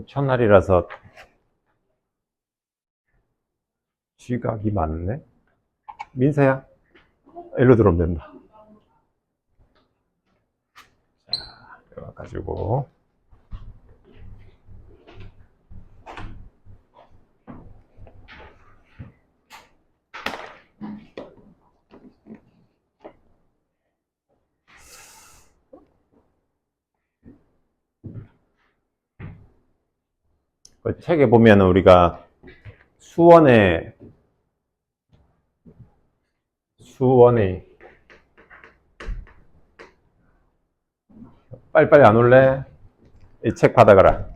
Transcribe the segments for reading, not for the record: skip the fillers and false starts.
첫날이라서 지각이 많네. 민서야, 일로 들어오면 된다. 자, 이거 가지고 그 책에 보면 우리가 수원에 빨리빨리 안 올래? 이 책 받아가라.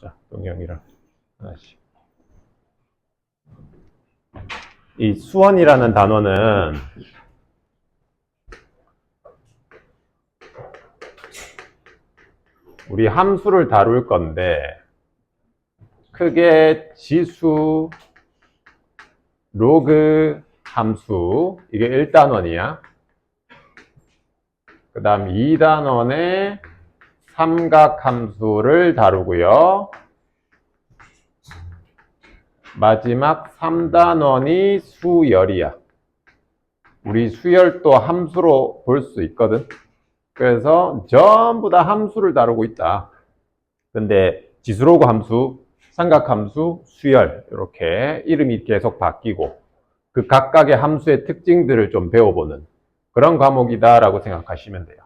자, 동영이랑 하나씩. 이 수원이라는 단어는 우리 함수를 다룰 건데 크게 지수, 로그 함수, 이게 1단원이야. 그 다음 2단원에 삼각함수를 다루고요. 마지막 3단원이 수열이야. 우리 수열도 함수로 볼 수 있거든. 그래서 전부 다 함수를 다루고 있다. 근데 지수로그 함수, 삼각함수, 수열 이렇게 이름이 계속 바뀌고 그 각각의 함수의 특징들을 좀 배워보는 그런 과목이다라고 생각하시면 돼요.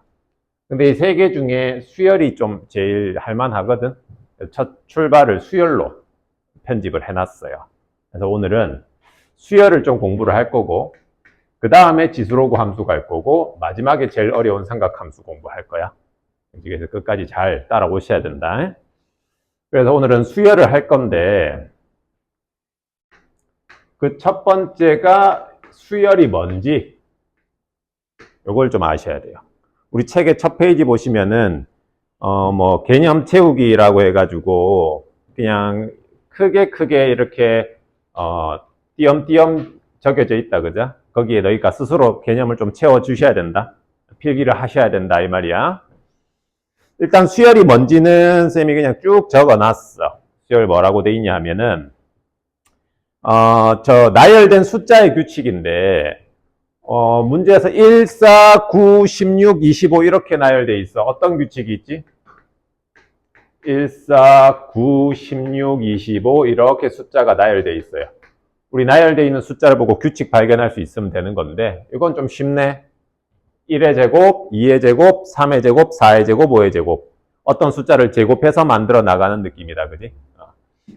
근데 이 세 개 중에 수열이 좀 제일 할만하거든. 첫 출발을 수열로 편집을 해놨어요. 그래서 오늘은 수열을 좀 공부를 할 거고 그 다음에 지수로그 함수 갈 거고 마지막에 제일 어려운 삼각함수 공부할 거야. 그래서 끝까지 잘 따라오셔야 된다. 그래서 오늘은 수열을 할 건데 그 첫 번째가 수열이 뭔지 이걸 좀 아셔야 돼요. 우리 책의 첫 페이지 보시면은 뭐 개념 채우기라고 해가지고 그냥 크게 이렇게 띄엄띄엄 적혀져 있다, 그죠? 거기에 너희가 스스로 개념을 좀 채워 주셔야 된다. 필기를 하셔야 된다 이 말이야. 일단 수열이 뭔지는 쌤이 그냥 쭉 적어놨어. 수열 뭐라고 돼 있냐 하면은 저 나열된 숫자의 규칙인데 문제에서 1, 4, 9, 16, 25 이렇게 나열돼 있어. 어떤 규칙이 있지? 1, 4, 9, 16, 25 이렇게 숫자가 나열돼 있어요. 우리 나열돼 있는 숫자를 보고 규칙 발견할 수 있으면 되는 건데 이건 좀 쉽네. 1의 제곱, 2의 제곱, 3의 제곱, 4의 제곱, 5의 제곱. 어떤 숫자를 제곱해서 만들어 나가는 느낌이다. 그지?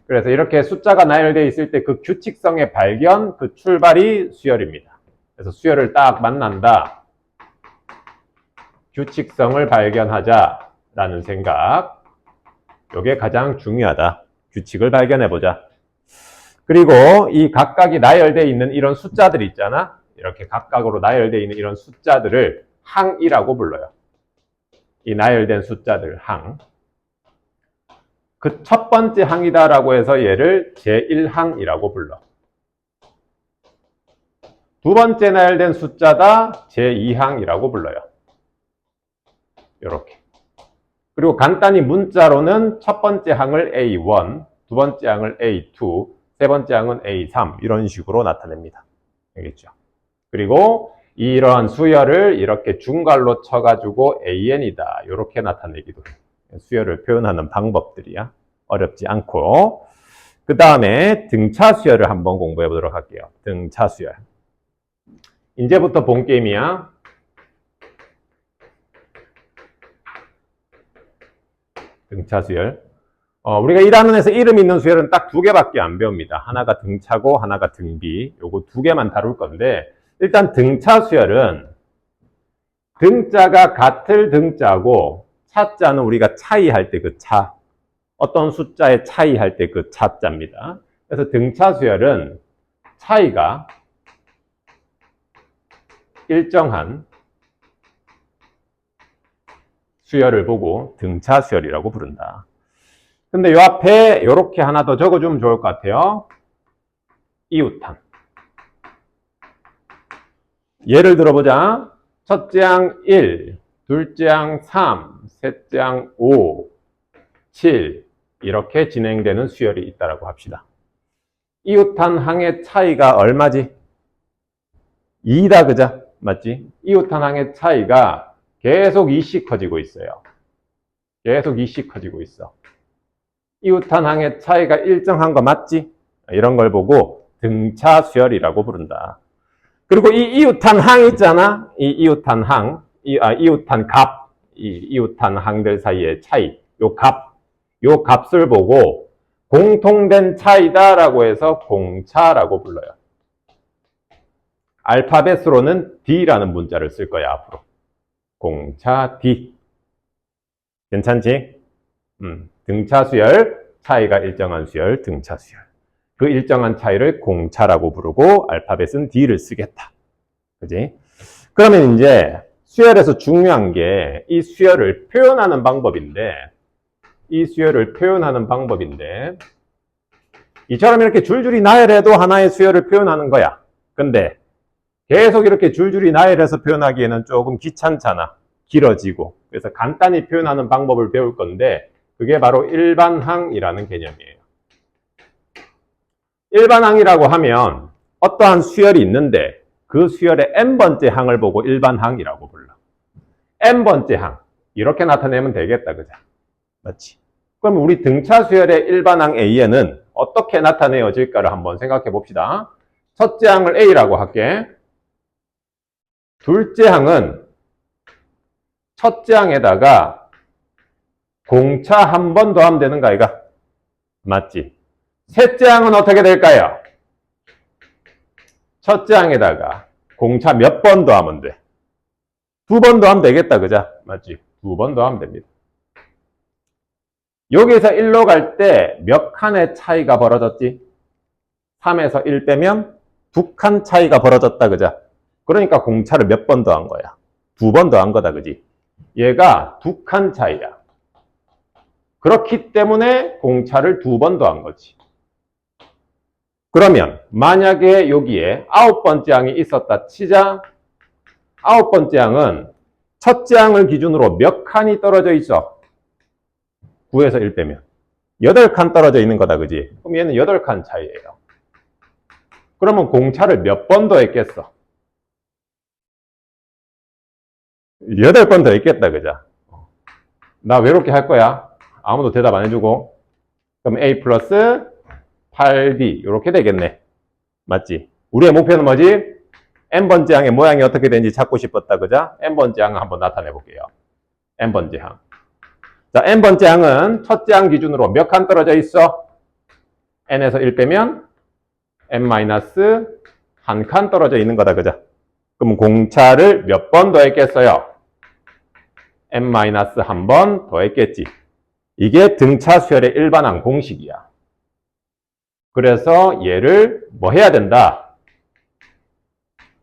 그래서 이렇게 숫자가 나열되어 있을 때 그 규칙성의 발견, 그 출발이 수열입니다. 그래서 수열을 딱 만난다. 규칙성을 발견하자라는 생각. 이게 가장 중요하다. 규칙을 발견해보자. 그리고 이 각각이 나열되어 있는 이런 숫자들 있잖아. 이렇게 각각으로 나열되어 있는 이런 숫자들을 항이라고 불러요. 이 나열된 숫자들 항. 그 첫 번째 항이다라고 해서 얘를 제1항이라고 불러. 두 번째 나열된 숫자다 제2항이라고 불러요. 이렇게. 그리고 간단히 문자로는 첫 번째 항을 A1, 두 번째 항을 A2, 세 번째 항은 A3 이런 식으로 나타냅니다. 알겠죠? 그리고 이런 수열을 이렇게 중괄로 쳐가지고 AN이다 이렇게 나타내기도 해요. 수열을 표현하는 방법들이야. 어렵지 않고. 그 다음에 등차 수열을 한번 공부해 보도록 할게요. 등차 수열. 이제부터 본 게임이야. 등차 수열. 우리가 1학년에서 이름 있는 수열은 딱 두 개밖에 안 배웁니다. 하나가 등차고 하나가 등비. 요거 두 개만 다룰 건데 일단 등차 수열은 등자가 같을 등자고 차자는 우리가 차이할 때 그 차. 어떤 숫자의 차이할 때 그 차자입니다. 그래서 등차 수열은 차이가 일정한 수열을 보고 등차 수열이라고 부른다. 근데 요 앞에 이렇게 하나 더 적어주면 좋을 것 같아요. 이웃항. 예를 들어보자. 첫째 항 1, 둘째 항 3, 셋째 항 5, 7 이렇게 진행되는 수열이 있다고 합시다. 이웃한 항의 차이가 얼마지? 2다, 그죠? 맞지? 이웃한 항의 차이가 계속 2씩 커지고 있어요. 계속 2씩 커지고 있어. 이웃한 항의 차이가 일정한 거 맞지? 이런 걸 보고 등차 수열이라고 부른다. 그리고 이 이웃한 항 있잖아. 이 이웃한 항, 이웃한 값, 이웃한 항들 사이의 차이, 요 값을 보고 공통된 차이다라고 해서 공차라고 불러요. 알파벳으로는 D라는 문자를 쓸 거야, 앞으로. 공차 D. 괜찮지? 등차 수열, 차이가 일정한 수열, 등차 수열. 그 일정한 차이를 공차라고 부르고 알파벳은 D를 쓰겠다. 그지? 그러면 이제 수열에서 중요한 게 이 수열을 표현하는 방법인데, 이처럼 이렇게 줄줄이 나열해도 하나의 수열을 표현하는 거야. 근데 계속 이렇게 줄줄이 나열해서 표현하기에는 조금 귀찮잖아. 길어지고. 그래서 간단히 표현하는 방법을 배울 건데 그게 바로 일반항이라는 개념이에요. 일반항이라고 하면 어떠한 수열이 있는데 그 수열의 n번째 항을 보고 일반항이라고 불러. n번째 항. 이렇게 나타내면 되겠다. 그죠? 맞지? 그럼 우리 등차 수열의 일반항 A에는 어떻게 나타내어질까를 한번 생각해 봅시다. 첫째 항을 A라고 할게. 둘째 항은 첫째 항에다가 공차 한 번 더 하면 되는 거 아이가? 맞지? 셋째 항은 어떻게 될까요? 첫째 항에다가 공차 몇 번 더 하면 돼? 2번 더 하면 되겠다, 그죠? 맞지? 2번 더 하면 됩니다. 여기에서 1로 갈 때 몇 칸의 차이가 벌어졌지? 3에서 1 빼면 2칸 차이가 벌어졌다, 그죠? 그러니까 공차를 몇 번 더 한 거야? 2번 더 한 거다, 그지? 얘가 2칸 차이야. 그렇기 때문에 공차를 2번 더 한 거지. 그러면 만약에 여기에 9번째 항이 있었다 치자. 9번째 항은 첫째 항을 기준으로 몇 칸이 떨어져 있어? 9에서 1 빼면 8칸 떨어져 있는 거다, 그지? 그럼 얘는 8칸 차이예요. 그러면 공차를 몇 번 더 했겠어? 8번 더 했겠다, 그죠? 나 외롭게 할 거야. 아무도 대답 안 해주고. 그럼 A 플러스 8B 이렇게 되겠네. 맞지? 우리의 목표는 뭐지? n번째 항의 모양이 어떻게 되는지 찾고 싶었다, 그죠? n번째 항을 한번 나타내 볼게요. n번째 항. 자, n번째 항은 첫째 항 기준으로 몇 칸 떨어져 있어? n에서 1 빼면 n-1칸 떨어져 있는 거다, 그죠? 그럼 공차를 몇 번 더 했겠어요? n-1번 더 했겠지. 이게 등차 수열의 일반항 공식이야. 그래서 얘를 뭐 해야 된다?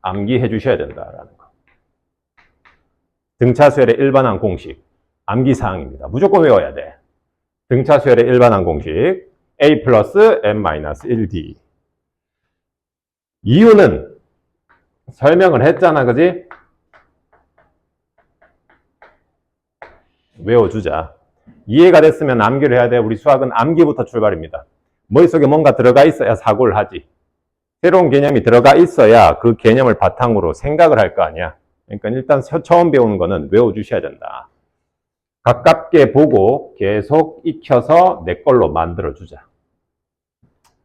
암기해 주셔야 된다라는 거. 등차 수열의 일반항 공식. 암기사항입니다. 무조건 외워야 돼. 등차 수열의 일반항 공식. A 플러스 n-1D. 이유는 설명을 했잖아, 그지? 외워주자. 이해가 됐으면 암기를 해야 돼. 우리 수학은 암기부터 출발입니다. 머릿속에 뭔가 들어가 있어야 사고를 하지. 새로운 개념이 들어가 있어야 그 개념을 바탕으로 생각을 할 거 아니야. 그러니까 일단 처음 배우는 거는 외워주셔야 된다. 가깝게 보고 계속 익혀서 내 걸로 만들어주자.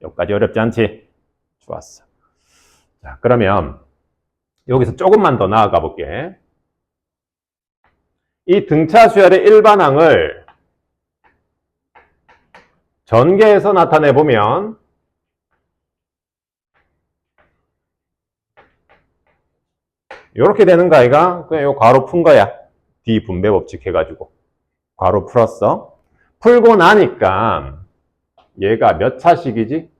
여기까지 어렵지 않지? 좋았어. 자, 그러면 여기서 조금만 더 나아가 볼게. 이 등차 수열의 일반항을 전개해서 나타내 보면 이렇게 되는 거 아이가? 그냥 요 괄호 푼 거야. D 분배 법칙 해가지고 괄호 풀었어. 풀고 나니까 얘가 몇 차식이지?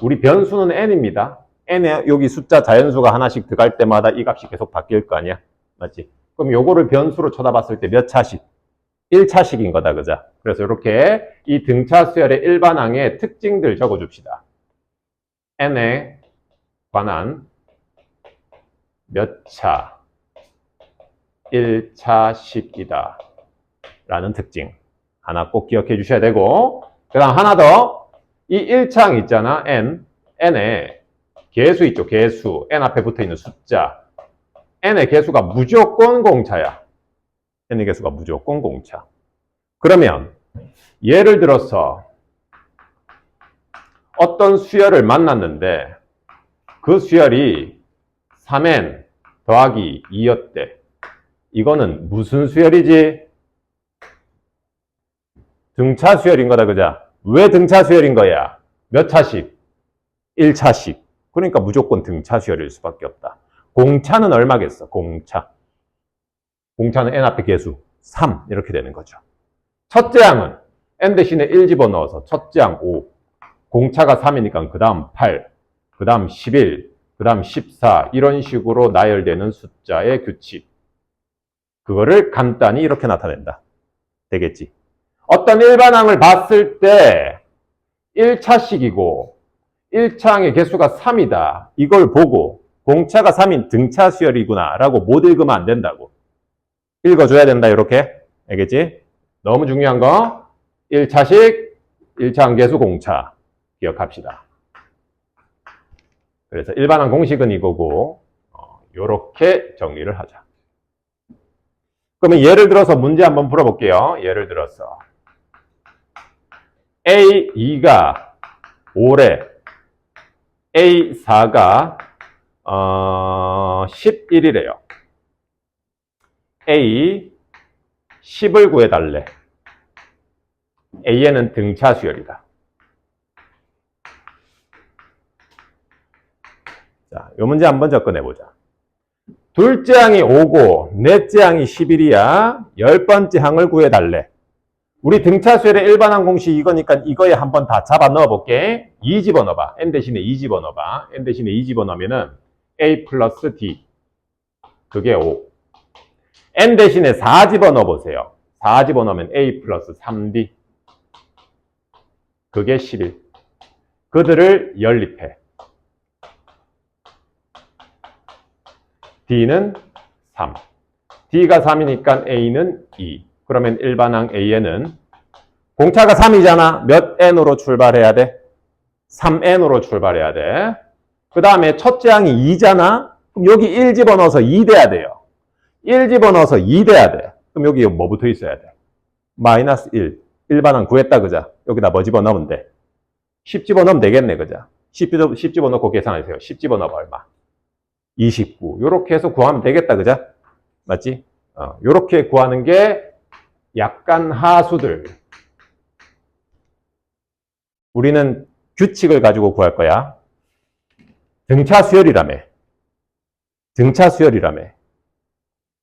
우리 변수는 n입니다. n에 여기 숫자 자연수가 하나씩 들어갈 때마다 이 값이 계속 바뀔 거 아니야? 맞지? 그럼 요거를 변수로 쳐다봤을 때 몇 차식? 1차식인 거다, 그죠? 그래서 이렇게 이 등차 수열의 일반항의 특징들 적어줍시다. n에 관한 몇 차 1차식이다 라는 특징 하나 꼭 기억해 주셔야 되고, 그 다음 하나 더, 이 1창 있잖아. n에 개수 있죠. 개수. n 앞에 붙어 있는 숫자. n의 개수가 무조건 공차야. n의 개수가 무조건 공차. 그러면 예를 들어서 어떤 수열을 만났는데 그 수열이 3n 더하기 2였대. 이거는 무슨 수열이지? 등차 수열인 거다, 그자? 왜 등차 수열인 거야? 몇 차식? 1차식. 그러니까 무조건 등차 수열일 수밖에 없다. 공차는 얼마겠어? 공차는 n 앞에 개수 3 이렇게 되는 거죠. 첫째 항은 n 대신에 1 집어넣어서 첫째 항 5, 공차가 3이니까 그 다음 8, 그 다음 11, 그 다음 14 이런 식으로 나열되는 숫자의 규칙. 그거를 간단히 이렇게 나타낸다. 되겠지? 어떤 일반항을 봤을 때 1차식이고 1차항의 개수가 3이다. 이걸 보고 공차가 3인 등차 수열이구나 라고 못 읽으면 안 된다고. 읽어줘야 된다. 이렇게. 알겠지? 너무 중요한 거 1차식, 1차항 개수 공차 기억합시다. 그래서 일반항 공식은 이거고 이렇게 정리를 하자. 그러면 예를 들어서 문제 한번 풀어볼게요. 예를 들어서 A2가 5래, A4가 11이래요. A 10을 구해달래. A에는 등차 수열이다. 자, 이 문제 한번 접근해보자. 둘째 항이 5고 넷째 항이 11이야. 10번째 항을 구해달래. 우리 등차 수열의 일반항 공식 이거니까 이거에 한번 다 잡아 넣어볼게. 2 집어넣어봐. n 대신에 2 집어넣어봐. n 대신에 2 집어넣으면은 a 플러스 d. 그게 5. n 대신에 4 집어넣어보세요. 4 집어넣으면 a 플러스 3d. 그게 11. 그들을 연립해. d는 3. d가 3이니까 a는 2. 그러면 일반항 A에는 공차가 3이잖아. 몇 n으로 출발해야 돼? 3n으로 출발해야 돼. 그 다음에 첫째 항이 2잖아. 그럼 여기 1 집어넣어서 2 돼야 돼요. 1 집어넣어서 2 돼야 돼. 그럼 여기 뭐 붙어 있어야 돼? 마이너스 1. 일반항 구했다, 그자? 여기다 뭐 집어넣으면 돼? 10 집어넣으면 되겠네, 그자? 10 집어넣고 계산하세요. 10 집어넣으면 얼마? 29. 요렇게 해서 구하면 되겠다, 그자? 맞지? 요렇게 구하는 게 약간 하수들. 우리는 규칙을 가지고 구할 거야. 등차 수열이라며. 등차 수열이라며.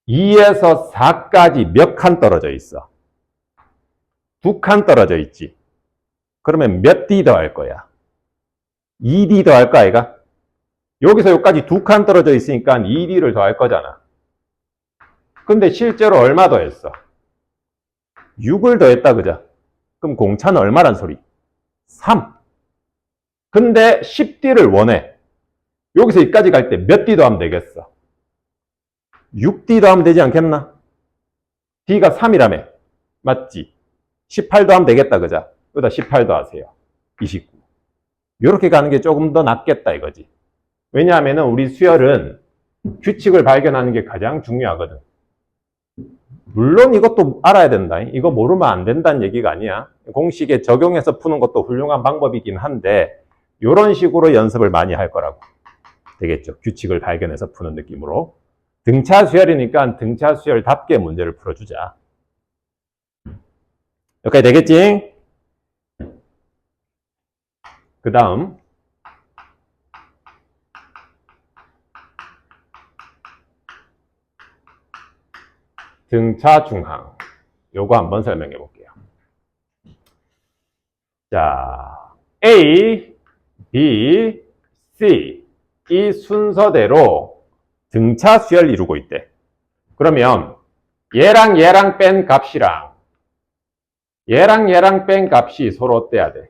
2에서 4까지 몇 칸 떨어져 있어? 2칸 떨어져 있지. 그러면 몇 D 더할 거야? 2D 더할 거 아이가? 여기서 여기까지 2칸 떨어져 있으니까 2D를 더할 거잖아. 근데 실제로 얼마 더했어? 6을 더했다, 그죠? 그럼 공차는 얼마란 소리? 3. 근데 10D를 원해. 여기서 여기까지 갈 때 몇 D 더하면 되겠어? 6D 더하면 되지 않겠나? D가 3이라며. 맞지? 18 더하면 되겠다, 그죠? 여기다 18 더하세요. 29. 이렇게 가는 게 조금 더 낫겠다, 이거지. 왜냐하면 우리 수열은 규칙을 발견하는 게 가장 중요하거든. 물론 이것도 알아야 된다. 이거 모르면 안 된다는 얘기가 아니야. 공식에 적용해서 푸는 것도 훌륭한 방법이긴 한데 이런 식으로 연습을 많이 할 거라고. 되겠죠. 규칙을 발견해서 푸는 느낌으로. 등차 수열이니까 등차 수열답게 문제를 풀어주자. 여기까지 되겠지? 그 다음 등차 중항. 요거 한번 설명해 볼게요. 자, A, B, C 이 순서대로 등차 수열을 이루고 있대. 그러면 얘랑 얘랑 뺀 값이랑 얘랑 뺀 값이 서로 어때야 돼?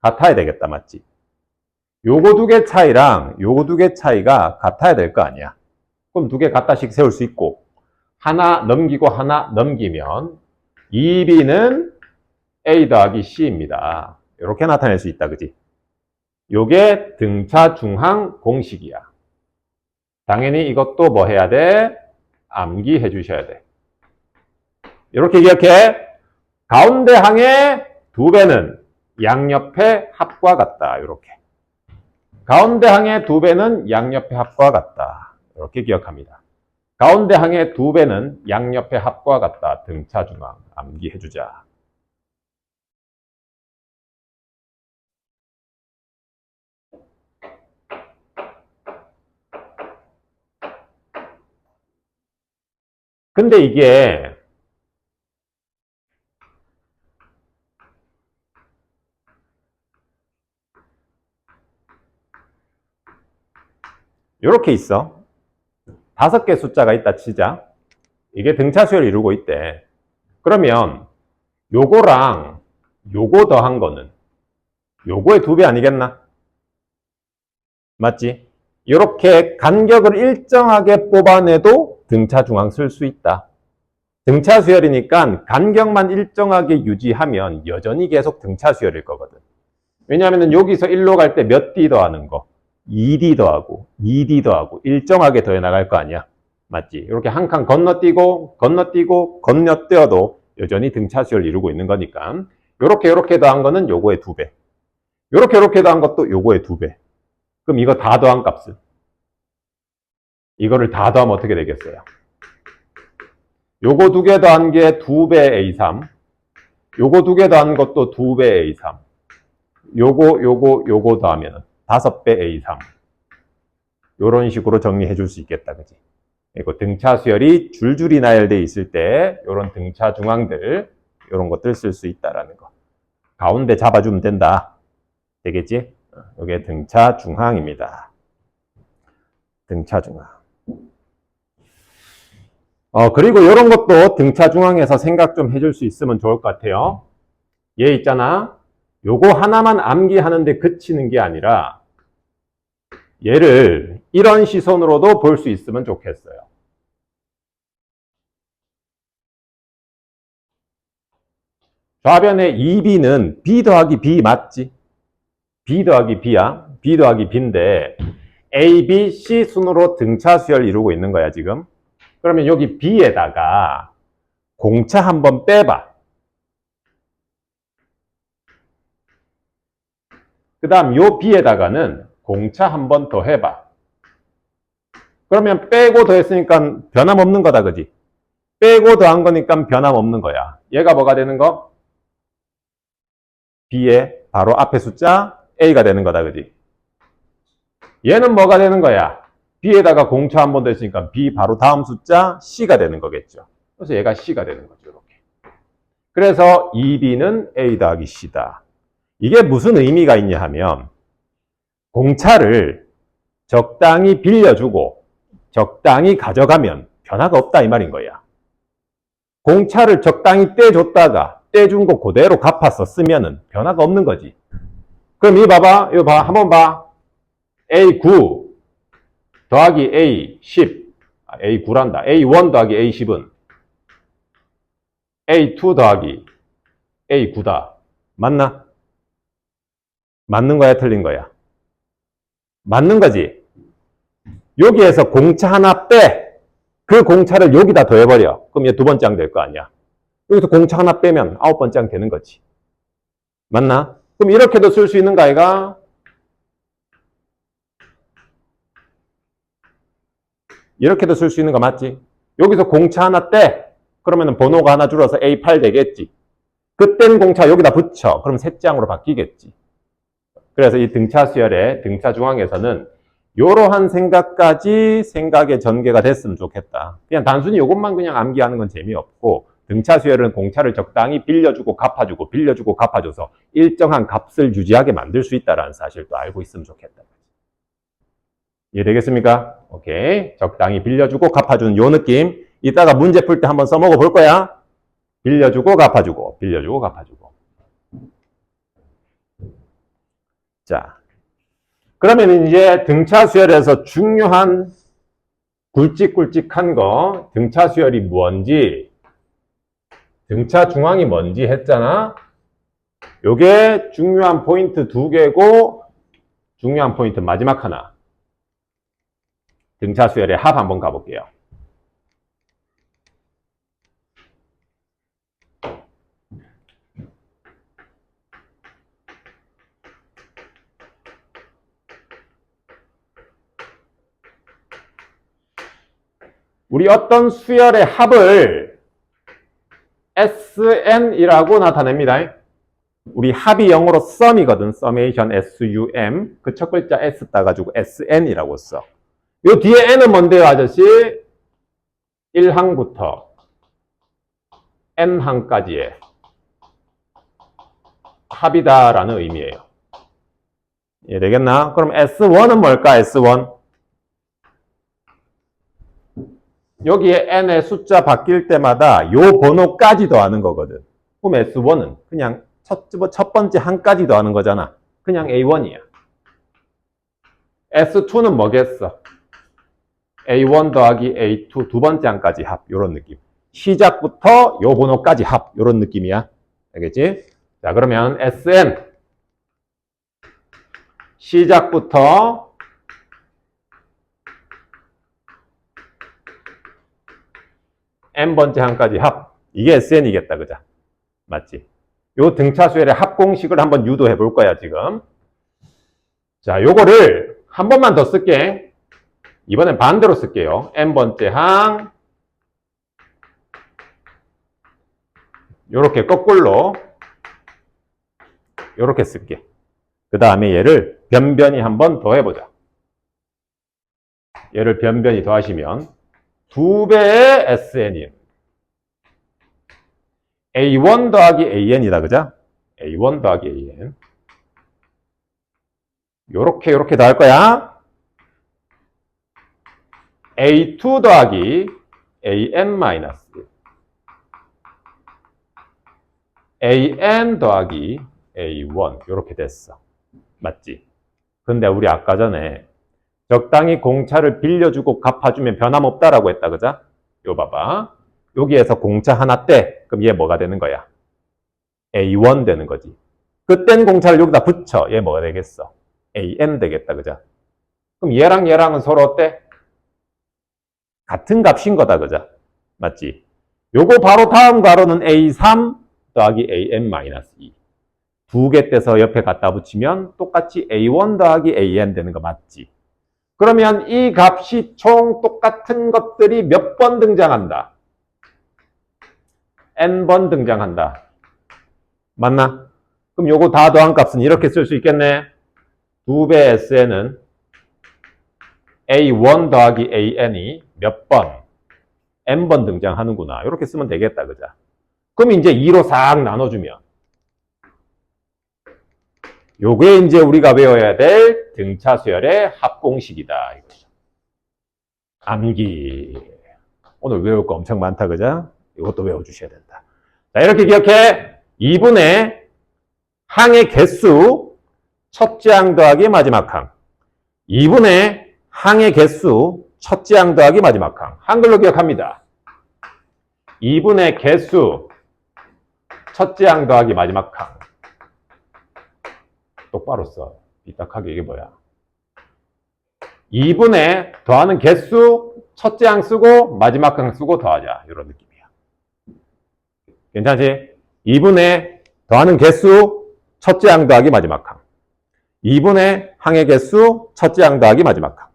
같아야 되겠다, 맞지? 요거 두 개 차이랑 요거 두 개 차이가 같아야 될 거 아니야. 그럼 두 개 갖다씩 세울 수 있고 하나 넘기고 하나 넘기면 2b는 a 더하기 c입니다. 이렇게 나타낼 수 있다, 그지? 요게 등차 중항 공식이야. 당연히 이것도 뭐 해야 돼? 암기해 주셔야 돼. 이렇게 기억해. 가운데 항의 2배는 양옆의 합과 같다. 이렇게. 가운데 항의 2배는 양옆의 합과 같다. 이렇게 기억합니다. 가운데 항의 2배는 양옆의 합과 같다. 등차 중항 암기해 주자. 근데 이게 이렇게 있어. 5개 숫자가 있다 치자. 이게 등차 수열을 이루고 있대. 그러면 요거랑 요거 더한 거는 요거의 2배 아니겠나? 맞지? 이렇게 간격을 일정하게 뽑아내도 등차 중항 쓸 수 있다. 등차 수열이니까 간격만 일정하게 유지하면 여전히 계속 등차 수열일 거거든. 왜냐하면 여기서 1로 갈 때 몇 D 더하는 거? 2D 더하고 2D 더하고 일정하게 더해 나갈 거 아니야. 맞지? 이렇게 한 칸 건너뛰고 건너뛰고 건너뛰어도 여전히 등차 수열을 이루고 있는 거니까 요렇게 더한 거는 요거의 2배. 요렇게 더한 것도 요거의 2배. 그럼 이거 다 더한 값은? 이거를 다 더하면 어떻게 되겠어요? 요거 2개 더한 게 2배 A3. 요거 2개 더한 것도 2배 A3. 요거 더하면 5배 A3. 요런 식으로 정리해 줄 수 있겠다. 그지? 그리고 등차 수열이 줄줄이 나열되어 있을 때 요런 등차 중앙들 요런 것들 쓸 수 있다라는 거. 가운데 잡아주면 된다. 되겠지? 요게 등차 중항입니다. 등차 중항. 그리고 이런 것도 등차 중앙에서 생각 좀 해줄 수 있으면 좋을 것 같아요. 얘 있잖아. 요거 하나만 암기하는데 그치는 게 아니라 얘를 이런 시선으로도 볼 수 있으면 좋겠어요. 좌변의 2b는 b 더하기 b 맞지? b 더하기 b야. b 더하기 b인데 a, b, c 순으로 등차 수열을 이루고 있는 거야 지금. 그러면 여기 b에다가 공차 한번 빼봐. 그 다음 요 b에다가는 공차 한번 더 해봐. 그러면 빼고 더했으니까 변함없는 거다, 그지? 빼고 더한 거니까 변함없는 거야. 얘가 뭐가 되는 거? b의 바로 앞에 숫자 a가 되는 거다, 그지? 얘는 뭐가 되는 거야? b에다가 공차 한 번 더 했으니까 b 바로 다음 숫자 c가 되는 거겠죠. 그래서 얘가 c가 되는 거죠, 이렇게. 그래서 2b는 a 더하기 c다. 이게 무슨 의미가 있냐 하면 공차를 적당히 빌려주고 적당히 가져가면 변화가 없다 이 말인 거야. 공차를 적당히 떼줬다가 떼준 거 그대로 갚아서 쓰면은 변화가 없는 거지. 그럼 이거 봐봐. 이거 봐. 한번 봐. A9 더하기 A10. A9란다. A1 더하기 A10은 A2 더하기 A9다. 맞나? 맞는 거야, 틀린 거야? 맞는 거지. 여기에서 공차 하나 빼. 그 공차를 여기다 더해버려. 그럼 얘 2번째 항 될 거 아니야. 여기서 공차 하나 빼면 9번째 항 되는 거지. 맞나? 그럼 이렇게도 쓸 수 있는 거 아이가? 이렇게도 쓸 수 있는 거 맞지? 여기서 공차 하나 떼. 그러면 번호가 하나 줄어서 A8 되겠지. 그땐 공차 여기다 붙여. 그럼 셋째 항으로 바뀌겠지. 그래서 이 등차 수열의 등차 중앙에서는 이러한 생각까지 생각의 전개가 됐으면 좋겠다. 그냥 단순히 이것만 그냥 암기하는 건 재미없고 등차 수열은 공차를 적당히 빌려주고 갚아주고 빌려주고 갚아줘서 일정한 값을 유지하게 만들 수 있다는 사실도 알고 있으면 좋겠다. 이해되겠습니까? 오케이. 적당히 빌려주고 갚아주는 요 느낌. 이따가 문제 풀 때 한번 써먹어 볼 거야. 빌려주고 갚아주고 빌려주고 갚아주고. 자, 그러면 이제 등차 수열에서 중요한 굵직굵직한 거 등차 수열이 뭔지, 등차 중앙이 뭔지 했잖아. 요게 중요한 포인트 2개고 중요한 포인트 마지막 하나. 등차 수열의 합 한번 가볼게요. 우리 어떤 수열의 합을 SN이라고 나타냅니다. 우리 합이 영어로 sum이거든. summation, SUM. 그 첫 글자 S 따가지고 SN이라고 써. 요 뒤에 N은 뭔데요, 아저씨? 1항부터 N항까지의 합이다라는 의미예요. 이해되겠나? 그럼 S1은 뭘까, S1? 여기에 n의 숫자 바뀔 때마다 요 번호까지 더하는 거거든. 그럼 S1은 그냥 첫 번째 항까지 더하는 거잖아. 그냥 A1이야. S2는 뭐겠어? A1 더하기 A2 두 번째 항까지 합. 요런 느낌. 시작부터 요 번호까지 합. 요런 느낌이야. 알겠지? 자, 그러면 SN. 시작부터 n번째 항까지 합. 이게 SN이겠다. 그죠? 맞지? 요 등차 수열의 합 공식을 한번 유도해 볼 거야, 지금. 자, 요거를 한 번만 더 쓸게. 이번엔 반대로 쓸게요. n번째 항. 요렇게 거꾸로. 요렇게 쓸게. 그 다음에 얘를 변변히 한번 더 해보자. 얘를 변변히 더하시면 2배의 SN이 A1 더하기 AN이다. 그죠? A1 더하기 AN. 요렇게 더할 거야. A2 더하기 AN 마이너스 AN 더하기 A1. 요렇게 됐어. 맞지? 근데 우리 아까 전에 적당히 공차를 빌려주고 갚아주면 변함없다라고 했다. 그죠? 요 봐봐. 여기에서 공차 하나 떼. 그럼 얘 뭐가 되는 거야? A1 되는 거지. 그땐 공차를 여기다 붙여. 얘 뭐가 되겠어? AN 되겠다. 그죠? 그럼 얘랑 얘랑은 서로 어때? 같은 값인 거다. 그죠? 맞지? 요거 바로 다음 가로는 A3 더하기 AN-2. 두 개 떼서 옆에 갖다 붙이면 똑같이 A1 더하기 AN 되는 거 맞지? 그러면 이 값이 총 똑같은 것들이 몇 번 등장한다? n번 등장한다. 맞나? 그럼 요거 다 더한 값은 이렇게 쓸 수 있겠네. 2배 SN은 A1 더하기 AN이 몇 번? n번 등장하는구나. 이렇게 쓰면 되겠다. 그죠? 그럼 이제 2로 싹 나눠주면 요게 이제 우리가 외워야 될 등차 수열의 합공식이다. 이거죠. 암기. 오늘 외울 거 엄청 많다. 그죠? 이것도 외워주셔야 된다. 자, 이렇게 기억해. 2분의 항의 개수 첫째 항 더하기 마지막 항. 2분의 항의 개수 첫째 항 더하기 마지막 항. 한글로 기억합니다. 2분의 개수 첫째 항 더하기 마지막 항. 똑바로 써. 삐딱하게 이게 뭐야? 2분의 더하는 개수 첫째 항 쓰고 마지막 항 쓰고 더하자. 이런 느낌이야. 괜찮지? 2분의 더하는 개수 첫째 항 더하기 마지막 항. 2분의 항의 개수 첫째 항 더하기 마지막 항.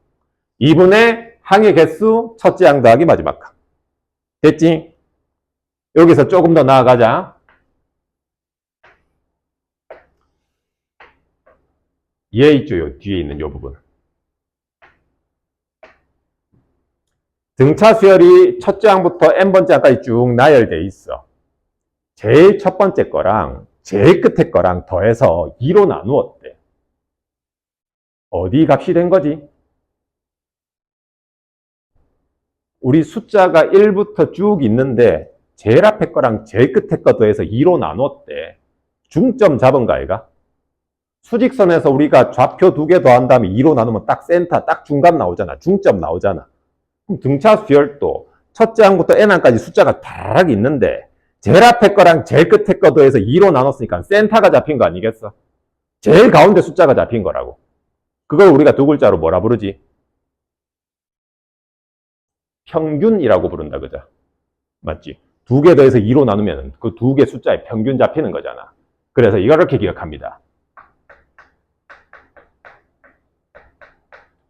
2분의 항의 개수 첫째 항 더하기 마지막 항. 됐지? 여기서 조금 더 나아가자. 얘 있죠? 요 뒤에 있는 요 부분. 등차 수열이 첫째 항부터 n번째 항까지 쭉 나열돼 있어. 제일 첫 번째 거랑 제일 끝에 거랑 더해서 2로 나누었대. 어디 값이 된 거지? 우리 숫자가 1부터 쭉 있는데 제일 앞에 거랑 제일 끝에 거 더해서 2로 나누었대. 중점 잡은 거 아이가? 수직선에서 우리가 좌표 2개 더한 다음에 2로 나누면 딱 센터, 딱 중간 나오잖아. 중점 나오잖아. 그럼 등차 수열도 첫째 항부터 n항까지 숫자가 다락 있는데 제일 앞에 거랑 제일 끝에 거 더해서 2로 나눴으니까 센터가 잡힌 거 아니겠어? 제일 가운데 숫자가 잡힌 거라고. 그걸 우리가 두 글자로 뭐라 부르지? 평균이라고 부른다, 그죠? 맞지? 두 개 더해서 2로 나누면 그 두 개 숫자의 평균 잡히는 거잖아. 그래서 이렇게 기억합니다.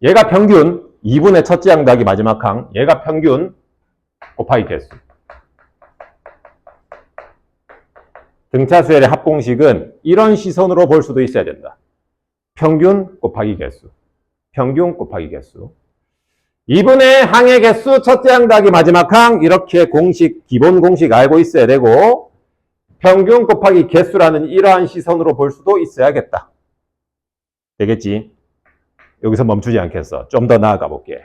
얘가 평균, 2분의 첫째 항 더하기 마지막 항, 얘가 평균 곱하기 개수. 등차 수열의 합공식은 이런 시선으로 볼 수도 있어야 된다. 평균 곱하기 개수. 평균 곱하기 개수. 2분의 항의 개수, 첫째 항 더하기 마지막 항, 이렇게 공식, 기본 공식 알고 있어야 되고, 평균 곱하기 개수라는 이러한 시선으로 볼 수도 있어야겠다. 되겠지? 여기서 멈추지 않겠어. 좀 더 나아가 볼게.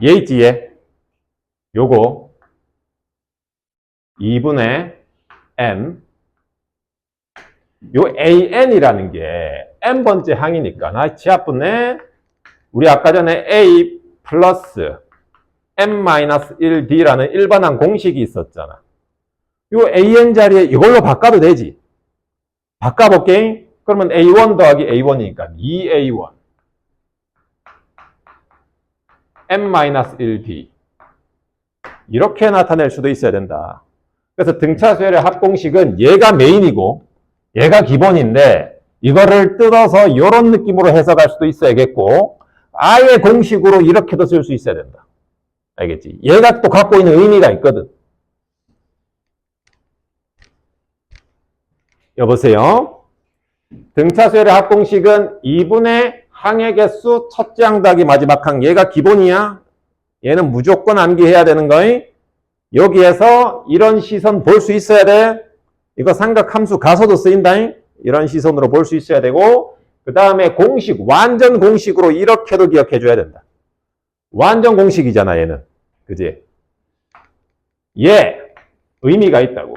얘 있지, 얘? 요거 2분의 n, 요 an이라는 게 n번째 항이니까 나 지압분의 우리 아까 전에 a 플러스 n-1d라는 일반항 공식이 있었잖아. 요 an 자리에 이걸로 바꿔도 되지. 바꿔볼게. 그러면 a1 더하기 a1이니까 2a1 n-1d 이렇게 나타낼 수도 있어야 된다. 그래서 등차 수열의 합공식은 얘가 메인이고 얘가 기본인데 이거를 뜯어서 이런 느낌으로 해석할 수도 있어야겠고 아예 공식으로 이렇게도 쓸 수 있어야 된다. 알겠지? 얘가 또 갖고 있는 의미가 있거든. 여보세요? 등차 수열의 합공식은 2분의 항의 개수 첫째 항 더하기 마지막 항 얘가 기본이야. 얘는 무조건 암기해야 되는 거임. 여기에서 이런 시선 볼 수 있어야 돼. 이거 삼각함수 가서도 쓰인다. 이런 시선으로 볼 수 있어야 되고 그 다음에 공식, 완전 공식으로 이렇게도 기억해 줘야 된다. 완전 공식이잖아 얘는. 그지? 얘 의미가 있다고.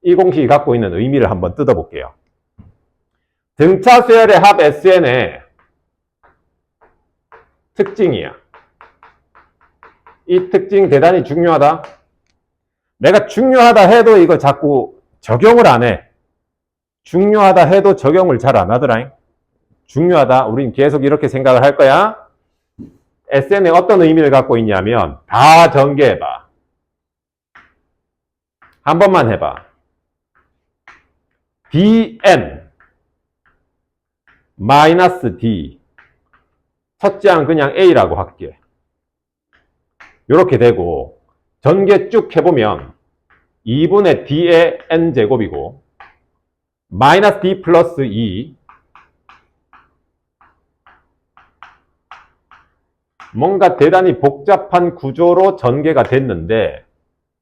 이 공식이 갖고 있는 의미를 한번 뜯어볼게요. 등차 수열의 합 SN의 특징이야. 이 특징 대단히 중요하다. 내가 중요하다 해도 이거 자꾸 적용을 안 해. 중요하다 해도 적용을 잘 안 하더라. 중요하다. 우린 계속 이렇게 생각을 할 거야. SN에 어떤 의미를 갖고 있냐면 다 전개해봐. 한 번만 해봐. dn 마이너스 d 첫째 항 그냥 a라고 할게. 이렇게 되고 전개 쭉 해보면 2분의 d의 n제곱이고 마이너스 d 플러스 2 뭔가 대단히 복잡한 구조로 전개가 됐는데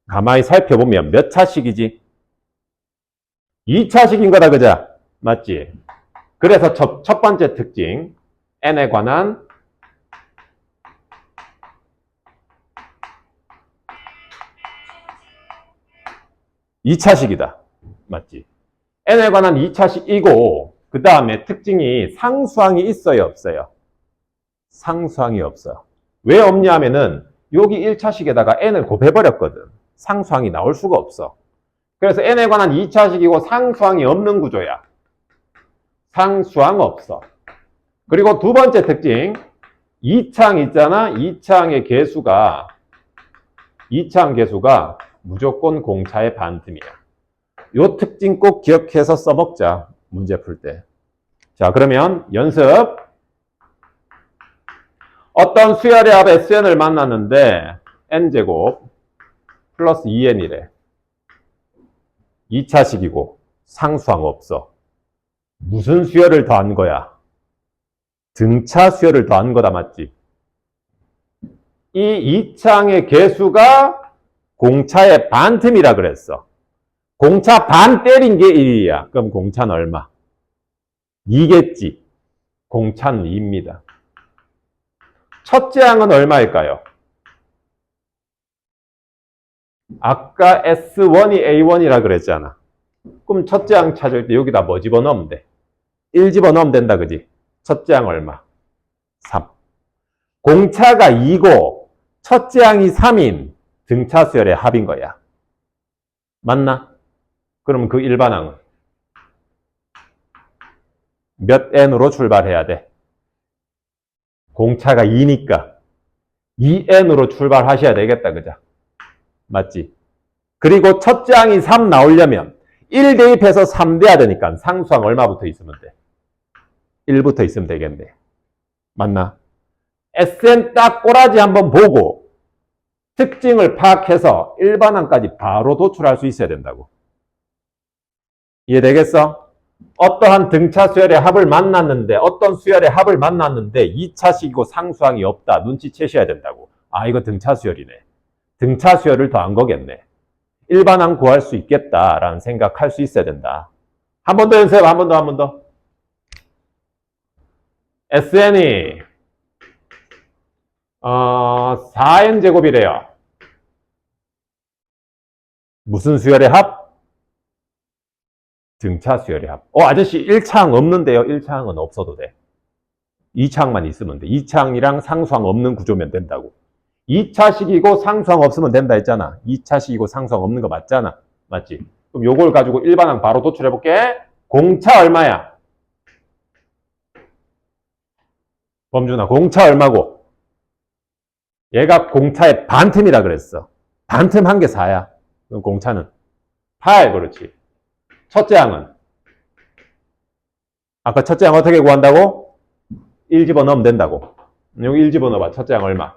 가만히 살펴보면 몇 차식이지? 2차식인 거다, 그죠? 맞지? 그래서 첫 번째 특징 n에 관한 (2차식이다) 맞지? n에 관한 2차식이고 그 다음에 특징이 상수항이 있어요, 없어요? 상수항이 없어. 왜 없냐 하면은 여기 1차식에다가 n을 곱해버렸거든. 상수항이 나올 수가 없어. 그래서 n에 관한 2차식이고 상수항이 없는 구조야. 상수항 없어. 그리고 두 번째 특징 2차항 있잖아. 2차항의 개수가 2차항 개수가 무조건 공차의 반틈이야. 요 특징 꼭 기억해서 써먹자. 문제 풀 때. 자, 그러면 연습. 어떤 수열의 합 SN을 만났는데 n제곱 플러스 2n이래. 2차식이고 상수항 없어. 무슨 수열을 더한 거야? 등차 수열을 더한 거다, 맞지? 이 2차항의 개수가 공차의 반틈이라 그랬어. 공차 반 때린 게 1이야. 그럼 공차는 얼마? 2겠지. 공차는 2입니다. 첫째 항은 얼마일까요? 아까 S1이 A1이라 그랬잖아. 그럼 첫째 항 찾을 때 여기다 뭐 집어넣으면 돼? 1 집어넣으면 된다, 그지? 첫째 항 얼마? 3. 공차가 2고 첫째 항이 3인 등차 수열의 합인 거야. 맞나? 그럼 그 일반항은 몇 n으로 출발해야 돼? 공차가 2니까 2n으로 출발하셔야 되겠다. 그죠? 맞지? 그리고 첫째 항이 3 나오려면 1 대입해서 3 돼야 되니까 상수항 얼마부터 있으면 돼? 1부터 있으면 되겠네. 맞나? SN 딱 꼬라지 한번 보고 특징을 파악해서 일반항까지 바로 도출할 수 있어야 된다고. 이해되겠어? 어떠한 등차 수열의 합을 만났는데 어떤 수열의 합을 만났는데 2차식이고 상수항이 없다. 눈치채셔야 된다고. 아, 이거 등차 수열이네. 등차 수열을 더한 거겠네. 일반항 구할 수 있겠다라는 생각할 수 있어야 된다. 한 번 더 연습, 한 번 더. SN이 4n제곱이래요. 무슨 수열의 합? 등차 수열의 합. 아저씨 1차항 없는데요. 1차항은 없어도 돼. 2차항만 있으면 돼. 2차항이랑 상수항 없는 구조면 된다고. 2차식이고 상수항 없으면 된다 했잖아. 2차식이고 상수항 없는 거 맞잖아. 맞지? 그럼 요걸 가지고 일반항 바로 도출해 볼게. 공차 얼마야? 범준아, 공차 얼마고? 얘가 공차의 반틈이라 그랬어. 반틈 한 개 4야. 그럼 공차는 8, 그렇지. 첫째 항은? 아까 첫째 항 어떻게 구한다고? 1 집어넣으면 된다고. 여기 1 집어넣어봐. 첫째 항 얼마?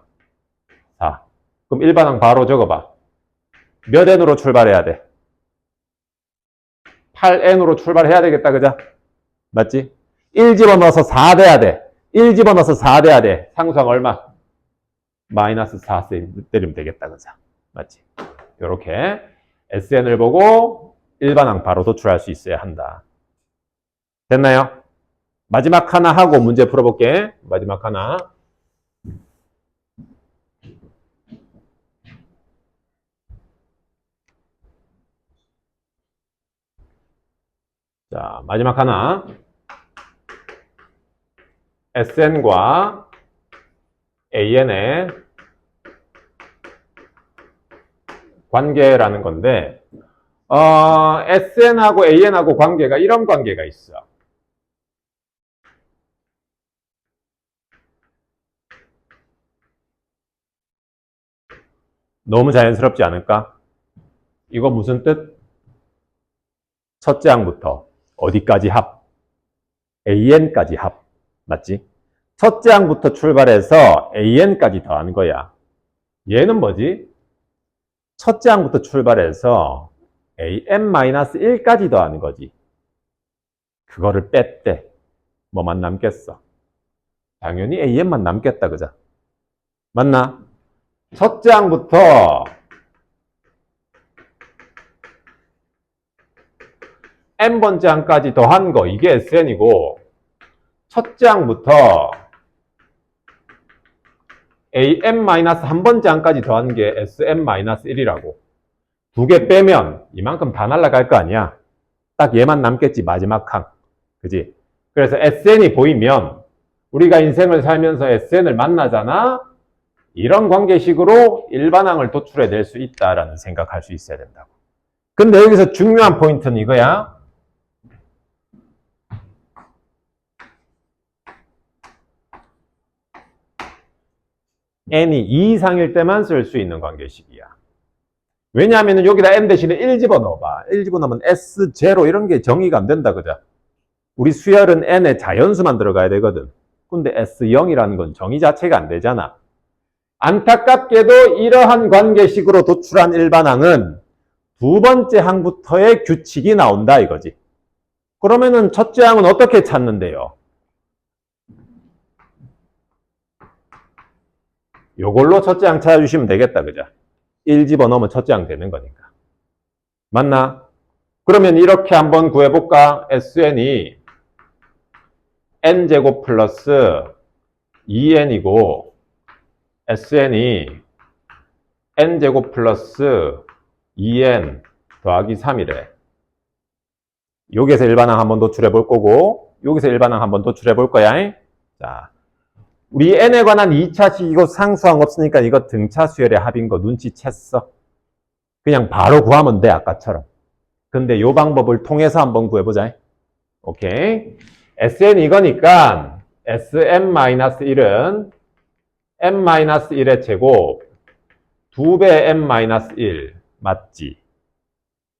4. 그럼 일반항 바로 적어봐. 몇 n으로 출발해야 돼? 8n으로 출발해야 되겠다, 그죠? 맞지? 1 집어넣어서 4 돼야 돼. 1 집어넣어서 4 돼야 돼. 상수항 얼마? 마이너스 4 때리면 되겠다, 그죠? 맞지? 요렇게 SN을 보고 일반항 바로 도출할 수 있어야 한다. 됐나요? 마지막 하나 하고 문제 풀어볼게. 마지막 하나. 자, 마지막 하나. SN과 AN의 관계라는 건데, SN하고 AN하고 관계가 이런 관계가 있어. 너무 자연스럽지 않을까? 이거 무슨 뜻? 첫째 항부터 어디까지 합? AN까지 합. 맞지? 첫째 항부터 출발해서 AN까지 더하는 거야. 얘는 뭐지? 첫째 항부터 출발해서 AN-1까지 더하는 거지. 그거를 뺐대. 뭐만 남겠어? 당연히 AN만 남겠다, 그죠? 맞나? 첫째 항부터 n번째 항까지 더한 거, 이게 SN이고, 첫째 항부터 AN-1번째 항까지 더한 게 SN-1이라고. 두 개 빼면 이만큼 다 날아갈 거 아니야. 딱 얘만 남겠지, 마지막 항. 그지? 그래서 SN이 보이면 우리가 인생을 살면서 SN을 만나잖아? 이런 관계식으로 일반항을 도출해낼 수 있다라는 생각할 수 있어야 된다고. 근데 여기서 중요한 포인트는 이거야. n이 2 이상일 때만 쓸 수 있는 관계식이야. 왜냐하면 여기다 n 대신에 1 집어넣어봐. 1 집어넣으면 S0 이런 게 정의가 안 된다, 그죠? 우리 수열은 n에 자연수만 들어가야 되거든. 근데 S0이라는 건 정의 자체가 안 되잖아. 안타깝게도 이러한 관계식으로 도출한 일반항은 두 번째 항부터의 규칙이 나온다 이거지. 그러면은 첫째 항은 어떻게 찾는데요? 요걸로 첫째 항 찾아주시면 되겠다, 그죠? 1 집어넣으면 첫째 항 되는 거니까. 맞나? 그러면 이렇게 한번 구해볼까? SN이 n제곱 플러스 2n이고 SN이 n제곱 플러스 2n 더하기 3이래. 여기서 일반항 한번 도출해 볼 거고 여기서 일반항 한번 도출해 볼 거야. 자, 우리 n에 관한 2차식이고 상수항 없으니까 이거 등차 수열의 합인 거 눈치챘어. 그냥 바로 구하면 돼, 아까처럼. 근데 이 방법을 통해서 한번 구해보자. 오케이. Sn 이거니까 Sn-1은 n-1의 제곱 2배 n-1 맞지?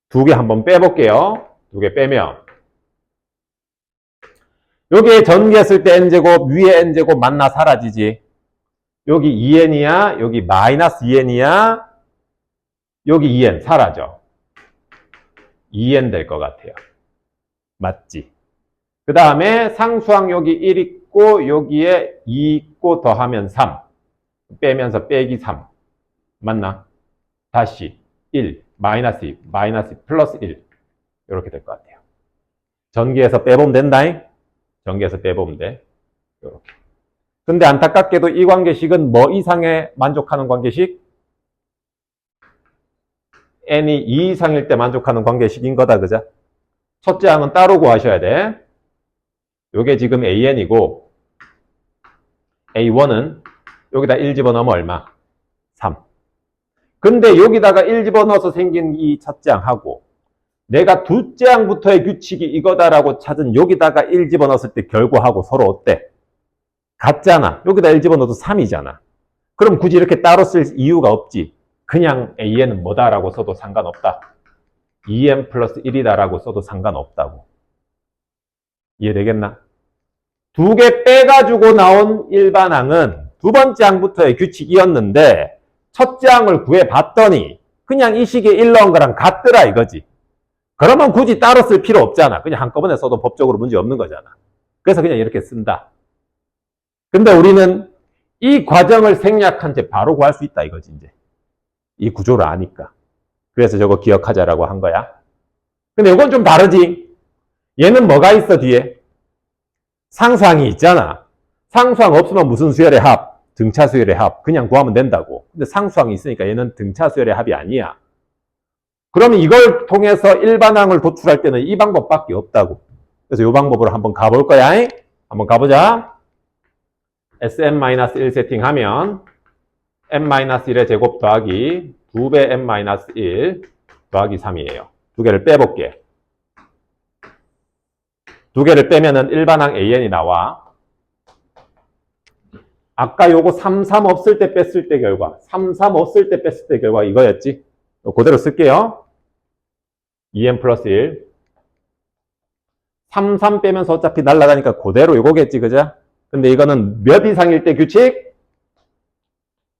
2개 한번 빼볼게요. 2개 빼면 여기에 전개했을 때 n제곱 위에 n제곱 만나 사라지지. 여기 2n이야 여기 마이너스 2n이야 여기 2n 사라져. 2n 될 것 같아요. 맞지? 그 다음에 상수항 여기 1 있고 여기에 2 있고 더하면 3 빼면서 빼기 3 맞나? 다시 1 마이너스 2 마이너스 2 플러스 1 이렇게 될 것 같아요. 전개해서 빼보면 된다. 전개해서 빼보면 돼. 이렇게. 근데 안타깝게도 이 관계식은 뭐 이상에 만족하는 관계식? n이 2 이상일 때 만족하는 관계식인 거다, 그죠? 첫째 항은 따로 구하셔야 돼. 요게 지금 an이고 a1은 여기다 1 집어넣으면 얼마? 3. 근데 여기다가 1 집어넣어서 생긴 이 첫째 항하고 내가 둘째 항부터의 규칙이 이거다라고 찾은 여기다가 1 집어넣었을 때 결과하고 서로 어때? 같잖아. 여기다 1 집어넣어도 3이잖아. 그럼 굳이 이렇게 따로 쓸 이유가 없지. 그냥 an은 뭐다라고 써도 상관없다. 2n 플러스 1이다라고 써도 상관없다고. 이해되겠나? 2개 빼가지고 나온 일반항은 두 번째 항부터의 규칙이었는데 첫째 항을 구해봤더니 그냥 이 식에 1 넣은 거랑 같더라 이거지. 그러면 굳이 따로 쓸 필요 없잖아. 그냥 한꺼번에 써도 법적으로 문제 없는 거잖아. 그래서 그냥 이렇게 쓴다. 근데 우리는 이 과정을 생략한 채 바로 구할 수 있다 이거지 이제. 이 구조를 아니까. 그래서 저거 기억하자라고 한 거야. 근데 이건 좀 다르지. 얘는 뭐가 있어 뒤에? 상수항이 있잖아. 상수항 없으면 무슨 수열의 합? 등차 수열의 합. 그냥 구하면 된다고. 근데 상수항이 있으니까 얘는 등차 수열의 합이 아니야. 그러면 이걸 통해서 일반항을 도출할 때는 이 방법밖에 없다고. 그래서 이 방법으로 한번 가볼 거야. 한번 가보자. Sn-1 세팅하면 n-1의 제곱 더하기 2배 n-1 더하기 3이에요. 두 개를 빼볼게. 두 개를 빼면은 일반항 an이 나와. 아까 요거 3, 3 없을 때 뺐을 때 결과 3, 3 없을 때 뺐을 때 결과 이거였지. 그대로 쓸게요. 2n 플러스 1 3, 3 빼면서 어차피 날아가니까 그대로 요거겠지, 그죠? 근데 이거는 몇 이상일 때 규칙?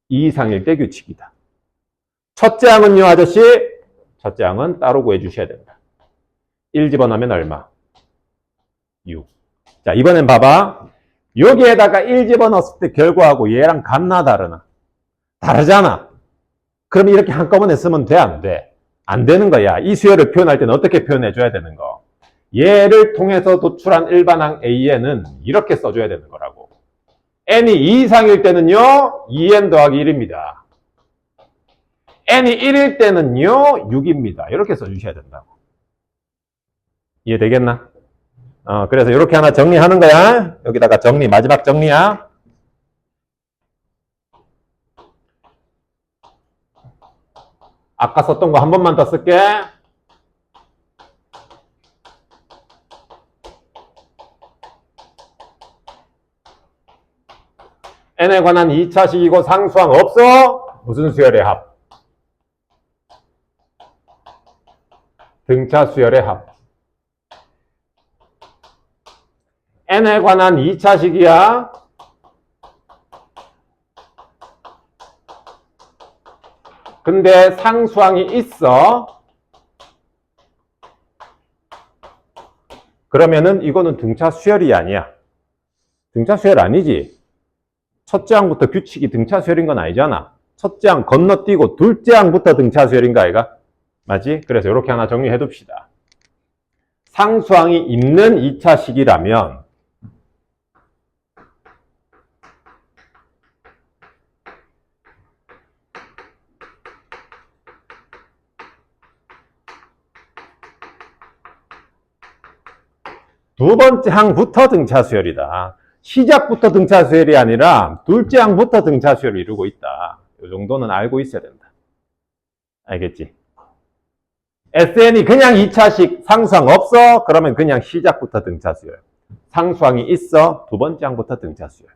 2 이상일 때 규칙이다. 첫째 항은요, 아저씨? 첫째 항은 따로 구해주셔야 된다. 1 집어넣으면 얼마? 6. 자, 이번엔 봐봐. 여기에다가 1 집어넣었을 때 결과하고 얘랑 같나 다르나? 다르잖아. 그럼 이렇게 한꺼번에 쓰면 돼, 안 돼? 안 되는 거야. 이 수열을 표현할 때는 어떻게 표현해줘야 되는 거? 얘를 통해서 도출한 일반항 an은 이렇게 써줘야 되는 거라고. n이 2 이상일 때는요, 2n 더하기 1입니다. n이 1일 때는요, 6입니다. 이렇게 써주셔야 된다고. 이해되겠나? 그래서 이렇게 하나 정리하는 거야. 여기다가 정리, 마지막 정리야. 아까 썼던 거 한 번만 더 쓸게. n에 관한 2차식이고 상수항 없어? 무슨 수열의 합? 등차 수열의 합. n에 관한 2차식이야. 근데 상수항이 있어. 그러면은 이거는 등차 수열이 아니야. 등차 수열 아니지. 첫째 항부터 규칙이 등차 수열인 건 아니잖아. 첫째 항 건너뛰고 둘째 항부터 등차 수열인가 아이가? 맞지? 그래서 이렇게 하나 정리해 둡시다. 상수항이 있는 2차식이라면 두 번째 항부터 등차 수열이다. 시작부터 등차 수열이 아니라 둘째 항부터 등차 수열을 이루고 있다. 이 정도는 알고 있어야 된다. 알겠지? SN이 그냥 2차식 상수항 없어? 그러면 그냥 시작부터 등차 수열. 상수항이 있어? 두 번째 항부터 등차 수열.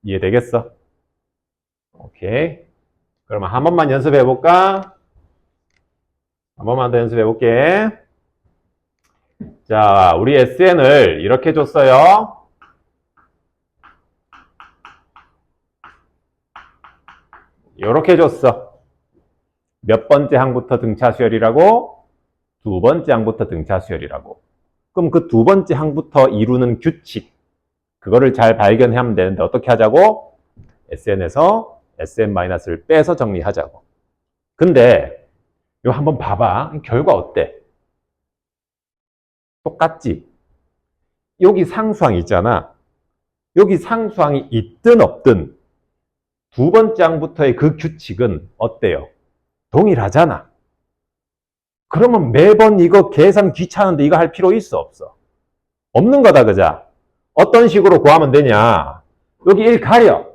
이해되겠어? 오케이. 그러면 한 번만 연습해 볼까? 한 번만 더 연습해 볼게. 자, 우리 SN을 이렇게 줬어요. 이렇게 줬어. 몇 번째 항부터 등차 수열이라고? 두 번째 항부터 등차 수열이라고. 그럼 그 두 번째 항부터 이루는 규칙, 그거를 잘 발견하면 되는데 어떻게 하자고? SN에서 SN-를 빼서 정리하자고. 근데 이거 한번 봐봐. 결과 어때? 똑같지? 여기 상수항이 있잖아. 여기 상수항이 있든 없든 두 번째 항부터의 그 규칙은 어때요? 동일하잖아. 그러면 매번 이거 계산 귀찮은데 이거 할 필요 있어 없어? 없는 거다, 그자? 어떤 식으로 구하면 되냐? 여기 1 가려.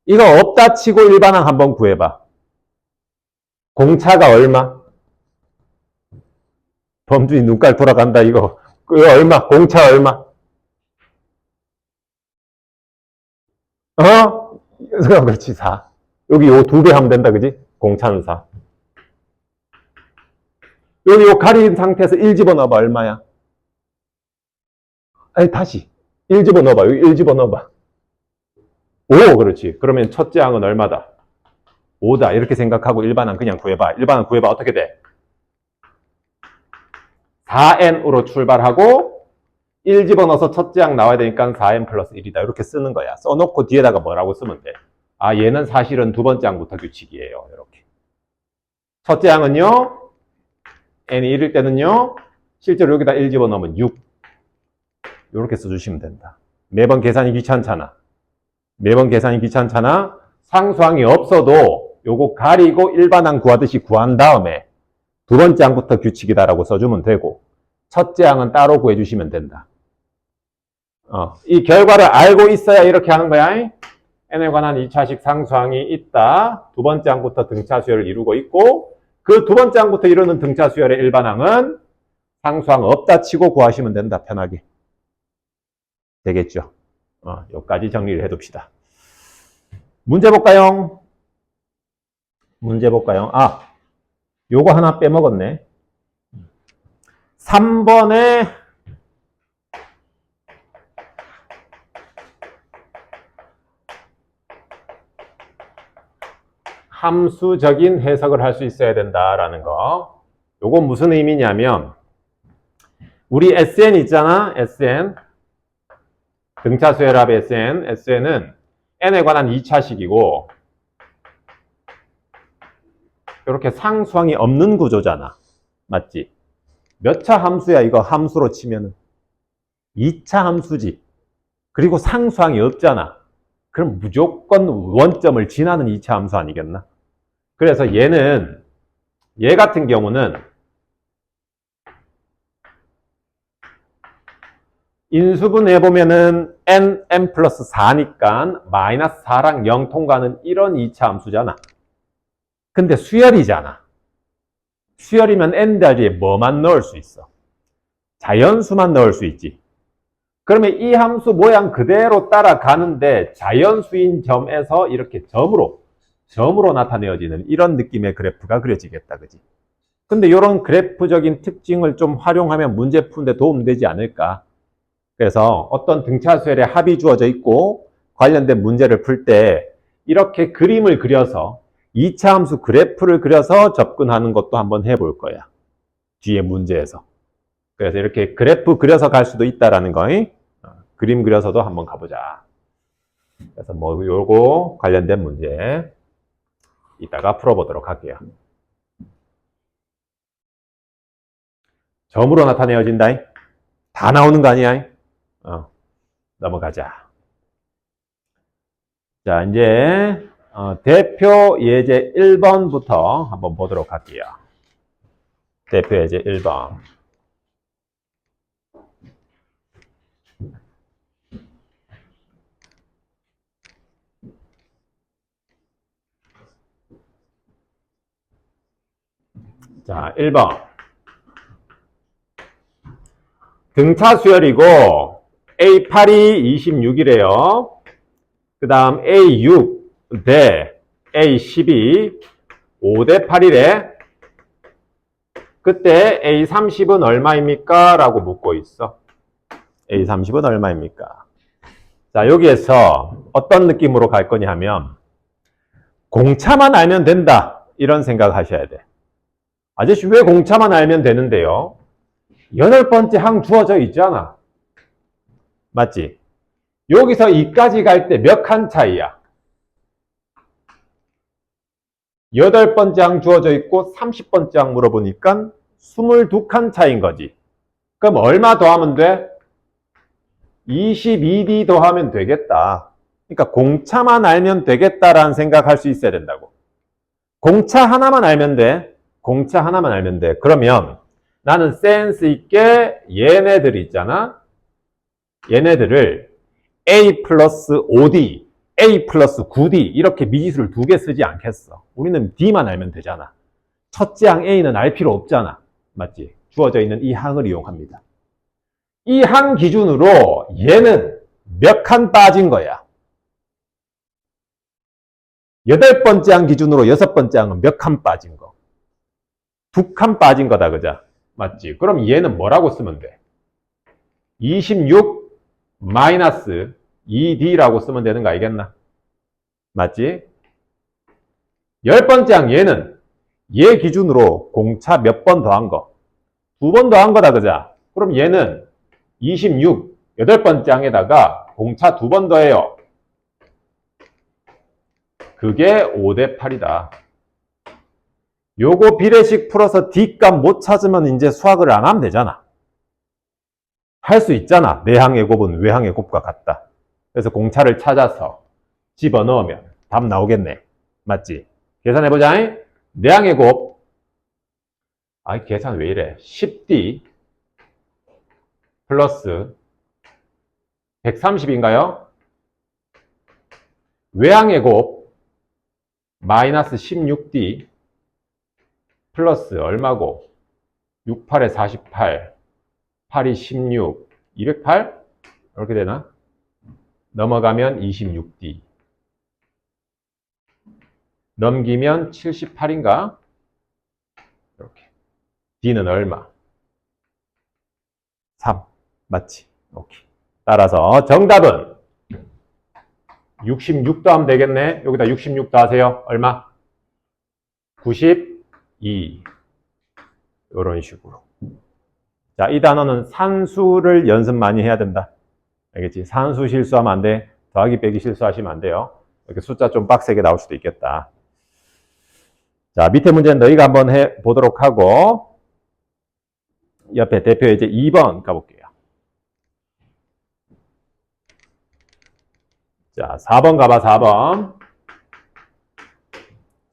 이거 없다 치고 일반항 한번 구해봐. 공차가 얼마? 범준이 눈깔 돌아간다, 이거. 이거 얼마? 공차 얼마? 어? 그렇지, 4. 여기 요 2배 하면 된다, 그지? 공차는 4. 여기 요 가린 상태에서 1 집어넣어봐, 얼마야? 아니, 다시. 1 집어넣어봐, 여기 1 집어넣어봐. 5, 그렇지. 그러면 첫째 항은 얼마다? 5다. 이렇게 생각하고 일반항 그냥 구해봐. 일반항 구해봐. 어떻게 돼? 4n으로 출발하고 1 집어넣어서 첫째 항 나와야 되니까 4n 플러스 1이다. 이렇게 쓰는 거야. 써놓고 뒤에다가 뭐라고 쓰면 돼? 아, 얘는 사실은 두 번째 항부터 규칙이에요. 이렇게. 첫째 항은요, n이 1일 때는요, 실제로 여기다 1 집어넣으면 6. 이렇게 써주시면 된다. 매번 계산이 귀찮잖아. 매번 계산이 귀찮잖아. 상수항이 없어도 요거 가리고 일반항 구하듯이 구한 다음에 두 번째 항부터 규칙이다라고 써주면 되고 첫째 항은 따로 구해주시면 된다. 이 결과를 알고 있어야 이렇게 하는 거야. n에 관한 2차식 상수항이 있다. 두 번째 항부터 등차 수열을 이루고 있고 그 두 번째 항부터 이루는 등차 수열의 일반항은 상수항 없다 치고 구하시면 된다. 편하게. 되겠죠? 여기까지 정리를 해둡시다. 문제 볼까요? 문제 볼까요? 아, 요거 하나 빼먹었네. 3번에 함수적인 해석을 할 수 있어야 된다라는 거. 요거 무슨 의미냐면 우리 SN 있잖아. SN. 등차 수열합 SN. SN은 n에 관한 2차식이고 이렇게 상수항이 없는 구조잖아. 맞지? 몇 차 함수야 이거 함수로 치면은? 2차 함수지. 그리고 상수항이 없잖아. 그럼 무조건 원점을 지나는 2차 함수 아니겠나? 그래서 얘 같은 경우는 인수분 해보면은 n 플러스 4니까 마이너스 4랑 0 통과하는 이런 2차 함수잖아. 근데 수열이잖아. 수열이면 n 자리에 뭐만 넣을 수 있어? 자연수만 넣을 수 있지. 그러면 이 함수 모양 그대로 따라가는데 자연수인 점에서 이렇게 점으로 나타내어지는 이런 느낌의 그래프가 그려지겠다. 그지? 근데 이런 그래프적인 특징을 좀 활용하면 문제 푸는데 도움되지 않을까? 그래서 어떤 등차 수열의 합이 주어져 있고 관련된 문제를 풀 때 이렇게 그림을 그려서 2차 함수 그래프를 그려서 접근하는 것도 한번 해볼 거야. 뒤에 문제에서. 그래서 이렇게 그래프 그려서 갈 수도 있다라는 거. 그림 그려서도 한번 가보자. 그래서 뭐 요거 관련된 문제 이따가 풀어보도록 할게요. 점으로 나타내어진다. 다 나오는 거 아니야? 넘어가자. 자, 이제 대표 예제 1번부터 한번 보도록 할게요. 대표 예제 1번. 자, 1번. 등차 수열이고 A8이 26이래요. 그 다음 A6 대 A12 5대 8이래. 그때 A30은 얼마입니까? 라고 묻고 있어. A30은 얼마입니까? 자, 여기에서 어떤 느낌으로 갈 거냐 하면 공차만 알면 된다. 이런 생각 하셔야 돼. 아저씨 왜 공차만 알면 되는데요? 8번째 항 주어져 있잖아. 맞지? 여기서 2까지 갈 때 몇 칸 차이야? 8번째 항 주어져 있고 30번째 항 물어보니까 22칸 차이인 거지. 그럼 얼마 더하면 돼? 22D 더하면 되겠다. 그러니까 공차만 알면 되겠다라는 생각할 수 있어야 된다고. 공차 하나만 알면 돼. 공차 하나만 알면 돼. 그러면 나는 센스 있게 얘네들 있잖아. 얘네들을 A 플러스 5D, A 플러스 9D 이렇게 미지수를 2개 쓰지 않겠어. 우리는 D만 알면 되잖아. 첫째 항 A는 알 필요 없잖아. 맞지? 주어져 있는 이 항을 이용합니다. 이 항 기준으로 얘는 몇 칸 빠진 거야? 8번째 항 기준으로 6번째 항은 몇 칸 빠진 거? 2칸 빠진 거다, 그죠? 맞지? 그럼 얘는 뭐라고 쓰면 돼? 26 마이너스 2D라고 쓰면 되는 거 알겠나? 맞지? 10번째 항 얘는 얘 기준으로 공차 몇 번 더한 거? 2번 더한 거다, 그죠? 그럼 얘는 26, 8번째 항에다가 공차 2번 더해요. 그게 5대 8이다. 요거 비례식 풀어서 D값 못 찾으면 이제 수학을 안 하면 되잖아. 할 수 있잖아. 내항의 곱은 외항의 곱과 같다. 그래서 공차를 찾아서 집어넣으면 답 나오겠네. 맞지? 계산해보자. 내항의 곱. 아이, 계산 왜 이래? 10D 플러스 130인가요? 외항의 곱 마이너스 16D 플러스 얼마고? 6, 8에 48, 8이 16, 208? 이렇게 되나? 넘어가면 26D. 넘기면 78인가? 이렇게. D는 얼마? 3. 맞지? 오케이. 따라서 정답은 66도 하면 되겠네. 여기다 66도 하세요. 얼마? 92. 이런 식으로. 자, 이 단어는 산수를 연습 많이 해야 된다. 알겠지? 산수 실수하면 안 돼. 더하기 빼기 실수하시면 안 돼요. 이렇게 숫자 좀 빡세게 나올 수도 있겠다. 자, 밑에 문제는 너희가 한번 해 보도록 하고, 옆에 대표 이제 2번 가볼게요. 자, 4번 가봐, 4번.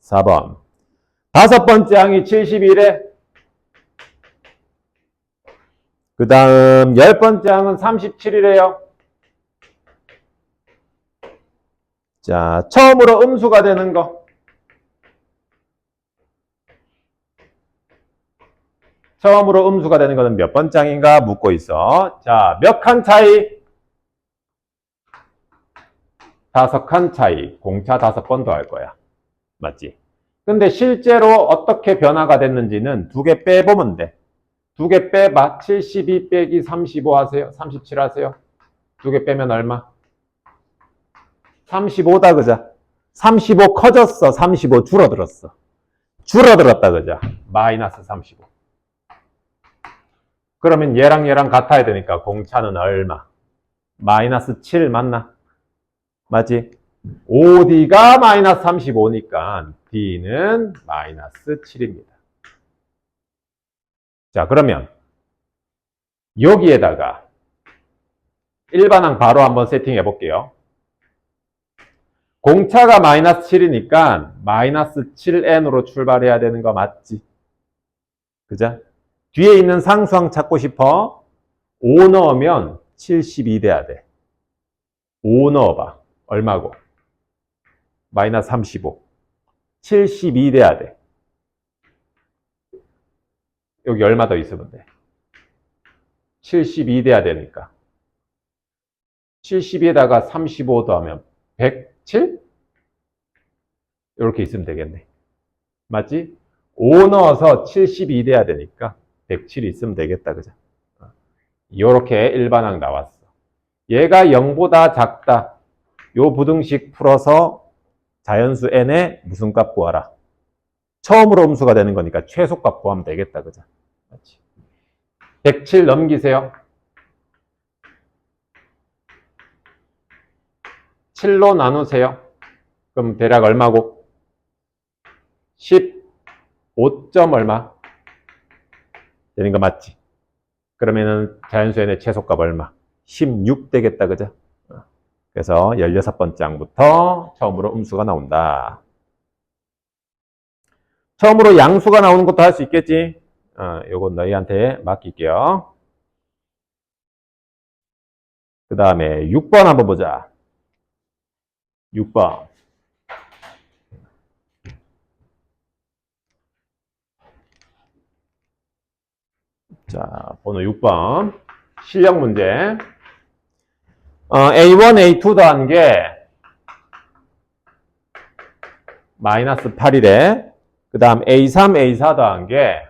4번. 5번째 항이 71에, 그 다음 10번째 항은 37이래요. 자, 처음으로 음수가 되는 거. 처음으로 음수가 되는 거는 몇 번째 항인가 묻고 있어. 자, 몇 칸 차이? 5칸 차이. 공차 5번 더 할 거야. 맞지? 근데 실제로 어떻게 변화가 됐는지는 2개 빼보면 돼. 2개 빼봐. 72 빼기 35 하세요. 37 하세요. 2개 빼면 얼마? 35다, 그죠? 35 커졌어. 35 줄어들었어. 줄어들었다, 그죠? 마이너스 35. 그러면 얘랑 얘랑 같아야 되니까 공차는 얼마? 마이너스 7 맞나? 맞지? 5D가 마이너스 35니까 D는 마이너스 7입니다. 자, 그러면 여기에다가 일반항 바로 한번 세팅해 볼게요. 공차가 마이너스 7이니까 마이너스 7n으로 출발해야 되는 거 맞지? 그죠? 뒤에 있는 상수항 찾고 싶어? 5 넣으면 72 돼야 돼. 5 넣어봐. 얼마고? 마이너스 35. 72 돼야 돼. 여기 얼마 더 있으면 돼? 72 돼야 되니까. 72에다가 35 더하면 107? 이렇게 있으면 되겠네. 맞지? 5 넣어서 72 돼야 되니까 107 있으면 되겠다. 그죠? 이렇게 일반항 나왔어. 얘가 0보다 작다. 요 부등식 풀어서 자연수 n의 무슨 값 구하라. 처음으로 음수가 되는 거니까 최소값 구하면 되겠다. 그죠? 맞지? 107 넘기세요. 7로 나누세요. 그럼 대략 얼마고? 15점 얼마? 되는 거 맞지? 그러면은 자연수 n의 최소값 얼마? 16 되겠다. 그죠? 그래서 16번째 항부터 처음으로 음수가 나온다. 처음으로 양수가 나오는 것도 할 수 있겠지? 요건 너희한테 맡길게요. 그 다음에 6번 한번 보자. 6번. 자, 번호 6번. 실력 문제. A1, A2 더한 게 마이너스 8이래. 그 다음 A3, A4 더한 게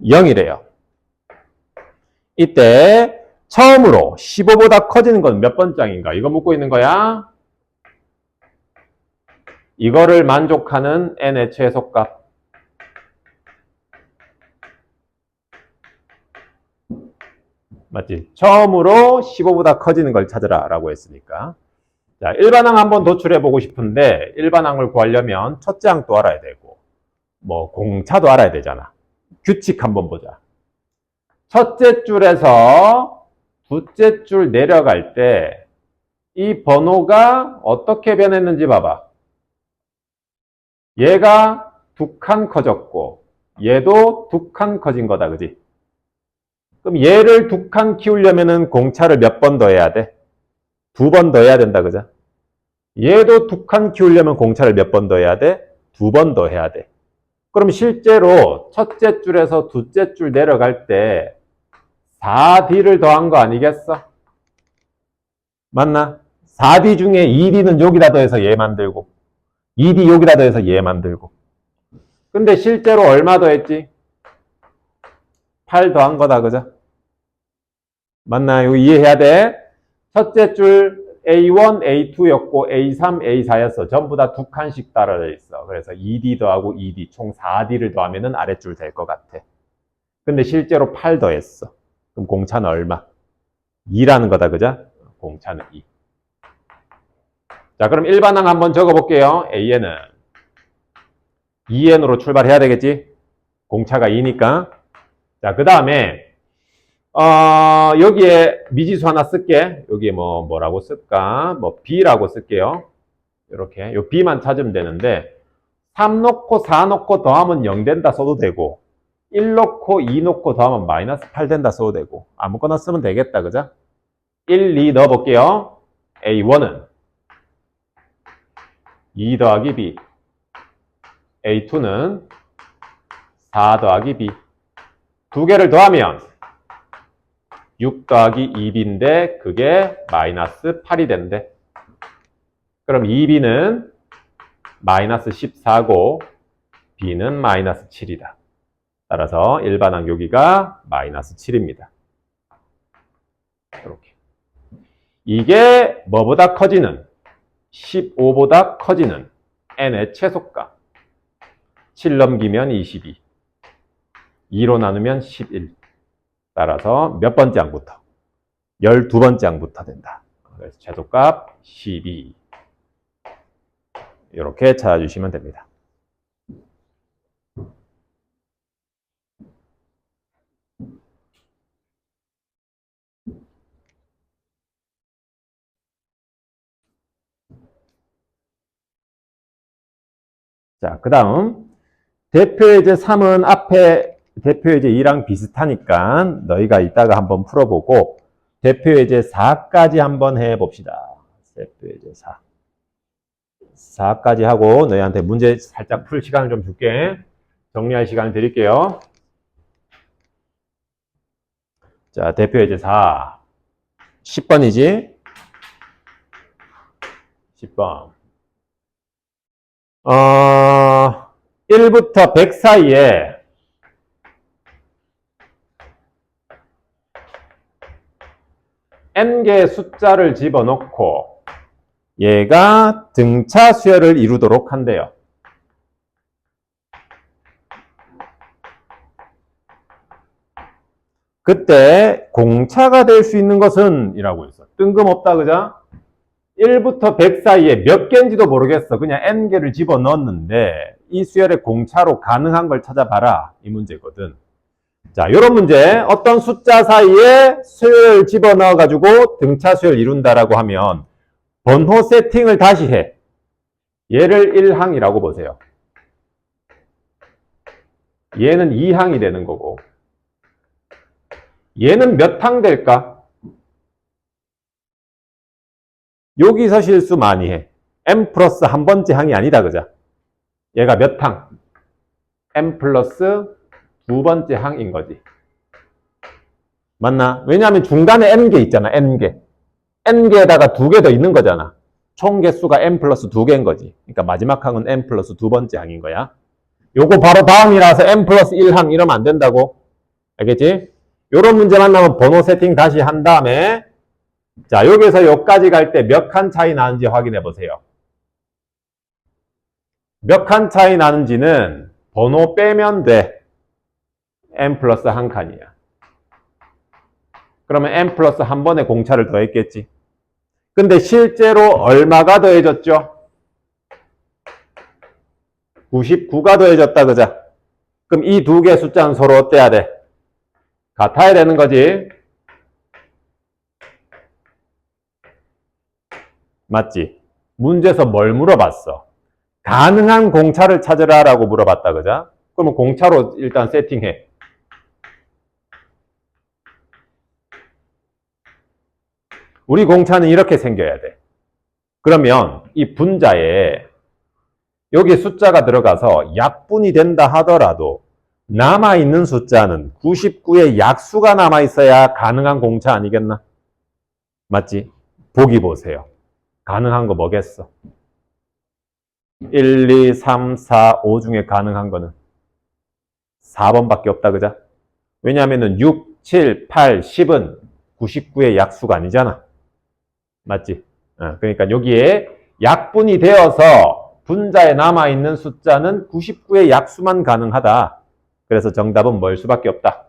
0이래요. 이때 처음으로 15보다 커지는 건 몇 번장인가? 이거 묻고 있는 거야. 이거를 만족하는 n의 최소값. 맞지? 처음으로 15보다 커지는 걸 찾으라 라고 했으니까. 자, 일반항 한번 도출해보고 싶은데 일반항을 구하려면 첫째 항도 알아야 되고 뭐 공차도 알아야 되잖아. 규칙 한번 보자. 첫째 줄에서 둘째 줄 내려갈 때 이 번호가 어떻게 변했는지 봐봐. 얘가 2칸 커졌고 얘도 2칸 커진 거다. 그지? 그럼 얘를 2칸 키우려면 공차를 몇 번 더 해야 돼? 2번 더 해야 된다. 그죠? 얘도 2칸 키우려면 공차를 몇 번 더 해야 돼? 2번 더 해야 돼. 그럼 실제로 첫째 줄에서 둘째 줄 내려갈 때 4D를 더한 거 아니겠어? 맞나? 4D 중에 2D는 여기다 더해서 얘 만들고 2D 여기다 더해서 얘 만들고. 근데 실제로 얼마 더했지? 8 더한 거다. 그죠? 맞나? 이거 이해해야 돼. 첫째 줄 A1, A2였고 A3, A4였어. 전부 다 2칸씩 따라져 있어. 그래서 2D 더하고 2D 총 4D를 더하면 아랫줄 될 것 같아. 근데 실제로 8 더했어. 그럼 공차는 얼마? 2라는 거다. 그죠? 공차는 2. 자, 그럼 일반항 한번 적어볼게요. AN은 2N으로 출발해야 되겠지? 공차가 2니까. 자, 그 다음에 여기에 미지수 하나 쓸게. 여기에 뭐라고 쓸까? B라고 쓸게요. 이렇게. 요 B만 찾으면 되는데 3 놓고 4 놓고 더하면 0 된다 써도 되고 1 놓고 2 놓고 더하면 마이너스 8 된다 써도 되고 아무거나 쓰면 되겠다. 그죠? 1, 2 넣어볼게요. A1은 2 더하기 B, A2는 4 더하기 B. 두 개를 더하면 6 더하기 2B인데 그게 마이너스 8이 된대. 그럼 2B는 마이너스 14고 B는 마이너스 7이다. 따라서 일반항 여기가 마이너스 7입니다. 이렇게. 이게 뭐보다 커지는 15보다 커지는 n의 최소값. 7 넘기면 22. 2로 나누면 11. 따라서 몇 번째 항부터? 12번째 항부터 된다. 그래서 최소값 12. 이렇게 찾아주시면 됩니다. 자, 그 다음 대표예제 3은 앞에 대표예제 2랑 비슷하니까 너희가 이따가 한번 풀어보고 대표예제 4까지 한번 해봅시다. 대표예제 4. 4까지 하고 너희한테 문제 살짝 풀 시간을 좀 줄게. 정리할 시간을 드릴게요. 자, 대표 예제 4. 10번이지? 10번. 1부터 100 사이에 n개의 숫자를 집어넣고 얘가 등차 수열을 이루도록 한대요. 그때 공차가 될 수 있는 것은 이라고 했어. 뜬금없다, 그죠? 1부터 100 사이에 몇 개인지도 모르겠어. 그냥 n개를 집어넣었는데 이 수열의 공차로 가능한 걸 찾아봐라. 이 문제거든. 자, 요런 문제. 어떤 숫자 사이에 수열을 집어넣어가지고 등차 수열을 이룬다라고 하면 번호 세팅을 다시 해. 얘를 1항이라고 보세요. 얘는 2항이 되는 거고 얘는 몇 항 될까? 여기서 실수 많이 해. m 플러스 한 번째 항이 아니다, 그죠? 얘가 몇 항? m 플러스 두 번째 항인 거지. 맞나? 왜냐하면 중간에 n개 있잖아, n개. n개에다가 두 개 더 있는 거잖아. 총 개수가 n 플러스 두 개인 거지. 그러니까 마지막 항은 n 플러스 두 번째 항인 거야. 요거 바로 다음이라서 n 플러스 1항 이러면 안 된다고. 알겠지? 요런 문제만 나오면 번호 세팅 다시 한 다음에 자, 여기서 여기까지 갈 때 몇 칸 차이 나는지 확인해 보세요. 몇 칸 차이 나는지는 번호 빼면 돼. n 플러스 한 칸이야. 그러면 n 플러스 한 번에 공차를 더했겠지. 근데 실제로 얼마가 더해졌죠? 99가 더해졌다, 그죠? 그럼 이 두 개 숫자는 서로 어때야 돼? 같아야 되는 거지. 맞지? 문제에서 뭘 물어봤어? 가능한 공차를 찾으라 라고 물어봤다, 그죠? 그러면 공차로 일단 세팅해. 우리 공차는 이렇게 생겨야 돼. 그러면 이 분자에 여기 숫자가 들어가서 약분이 된다 하더라도 남아있는 숫자는 99의 약수가 남아있어야 가능한 공차 아니겠나? 맞지? 보기 보세요. 가능한 거 뭐겠어? 1, 2, 3, 4, 5 중에 가능한 거는 4번밖에 없다, 그죠? 왜냐하면 6, 7, 8, 10은 99의 약수가 아니잖아. 맞지? 그러니까 여기에 약분이 되어서 분자에 남아있는 숫자는 99의 약수만 가능하다. 그래서 정답은 뭘 수밖에 없다?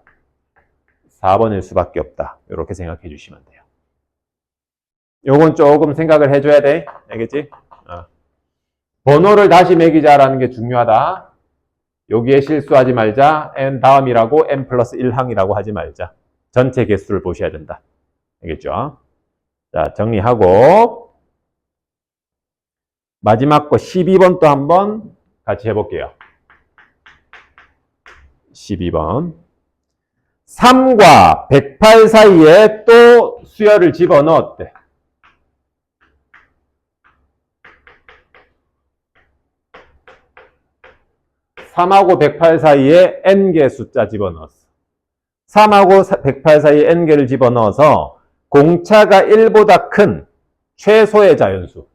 4번일 수밖에 없다. 이렇게 생각해 주시면 돼요. 요건 조금 생각을 해줘야 돼. 알겠지? 번호를 다시 매기자라는 게 중요하다. 여기에 실수하지 말자. n 다음이라고 n 플러스 1항이라고 하지 말자. 전체 개수를 보셔야 된다. 알겠죠? 자, 정리하고 마지막 거 12번 또 한번 같이 해볼게요. 12번 3과 108 사이에 또 수열을 집어넣었대. 3하고 108 사이에 n개 숫자 집어넣었어. 3하고 108 사이에 n개를 집어넣어서 공차가 1보다 큰 최소의 자연수.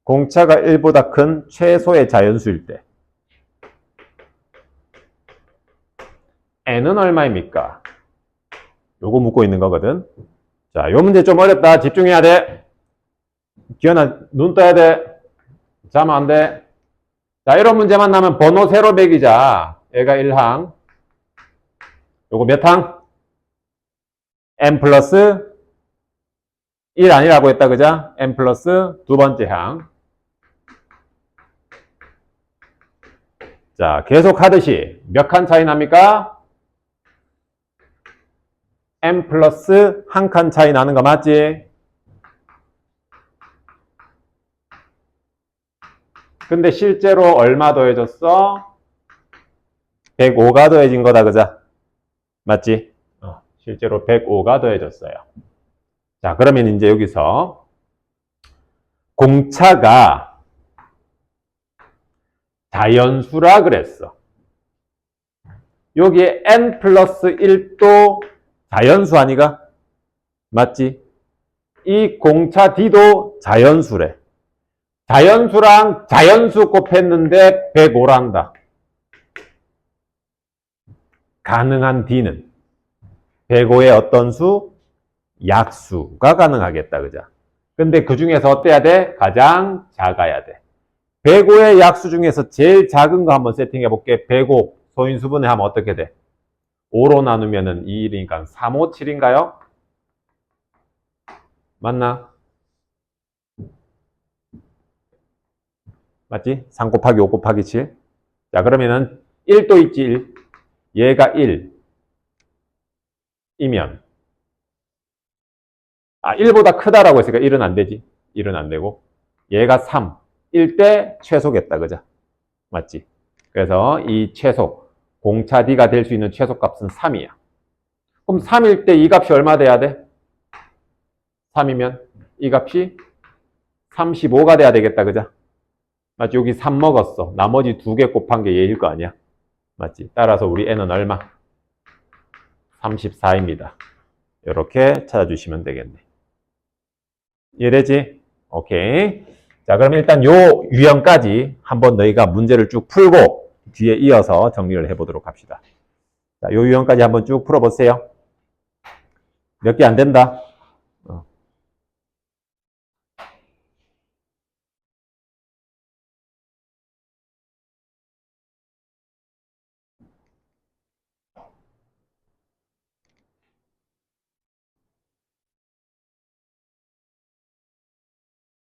공차가 1보다 큰 최소의 자연수일 때 n은 얼마입니까? 요거 묻고 있는 거거든. 자, 요 문제 좀 어렵다. 집중해야 돼. 기현아, 눈 떠야 돼. 자면 안 돼. 자, 이런 문제만 나면 번호 세로 매기자. 얘가 1항. 요거 몇 항? n 플러스 1 아니라고 했다, 그죠? n 플러스 두 번째 항. 자, 계속 하듯이 몇 칸 차이 납니까? n 플러스 한 칸 차이 나는 거 맞지? 근데 실제로 얼마 더해졌어? 105가 더해진 거다, 그죠? 맞지? 실제로 105가 더해졌어요. 자, 그러면 이제 여기서 공차가 자연수라 그랬어. 여기에 n 플러스 1도 자연수 아니가? 맞지? 이 공차 D도 자연수래. 자연수랑 자연수 곱했는데 105란다. 가능한 D는 105의 어떤 수? 약수가 가능하겠다. 그죠? 근데 그 중에서 어때야 돼? 가장 작아야 돼. 105의 약수 중에서 제일 작은 거 한번 세팅해 볼게. 105 소인수분해 하면 어떻게 돼? 5로 나누면은 2일이니까 357인가요? 맞나? 맞지? 3 곱하기 5 곱하기 7. 자, 그러면은 1도 있지, 1. 얘가 1이면 1보다 크다라고 했으니까 1은 안 되지. 1은 안 되고. 얘가 3. 1 대 최소겠다. 그죠? 맞지? 그래서 이 최소, 공차 D가 될 수 있는 최소값은 3이야. 그럼 3일 때 이 값이 얼마 돼야 돼? 3이면 이 값이 35가 돼야 되겠다. 그죠? 맞지? 여기 3 먹었어. 나머지 2개 곱한 게 얘일 거 아니야? 맞지? 따라서 우리 n은 얼마? 34입니다. 이렇게 찾아주시면 되겠네. 이해되지? 오케이. 자, 그럼 일단 요 유형까지 한번 너희가 문제를 쭉 풀고 뒤에 이어서 정리를 해보도록 합시다. 자, 요 유형까지 한번 쭉 풀어보세요. 몇 개 안 된다?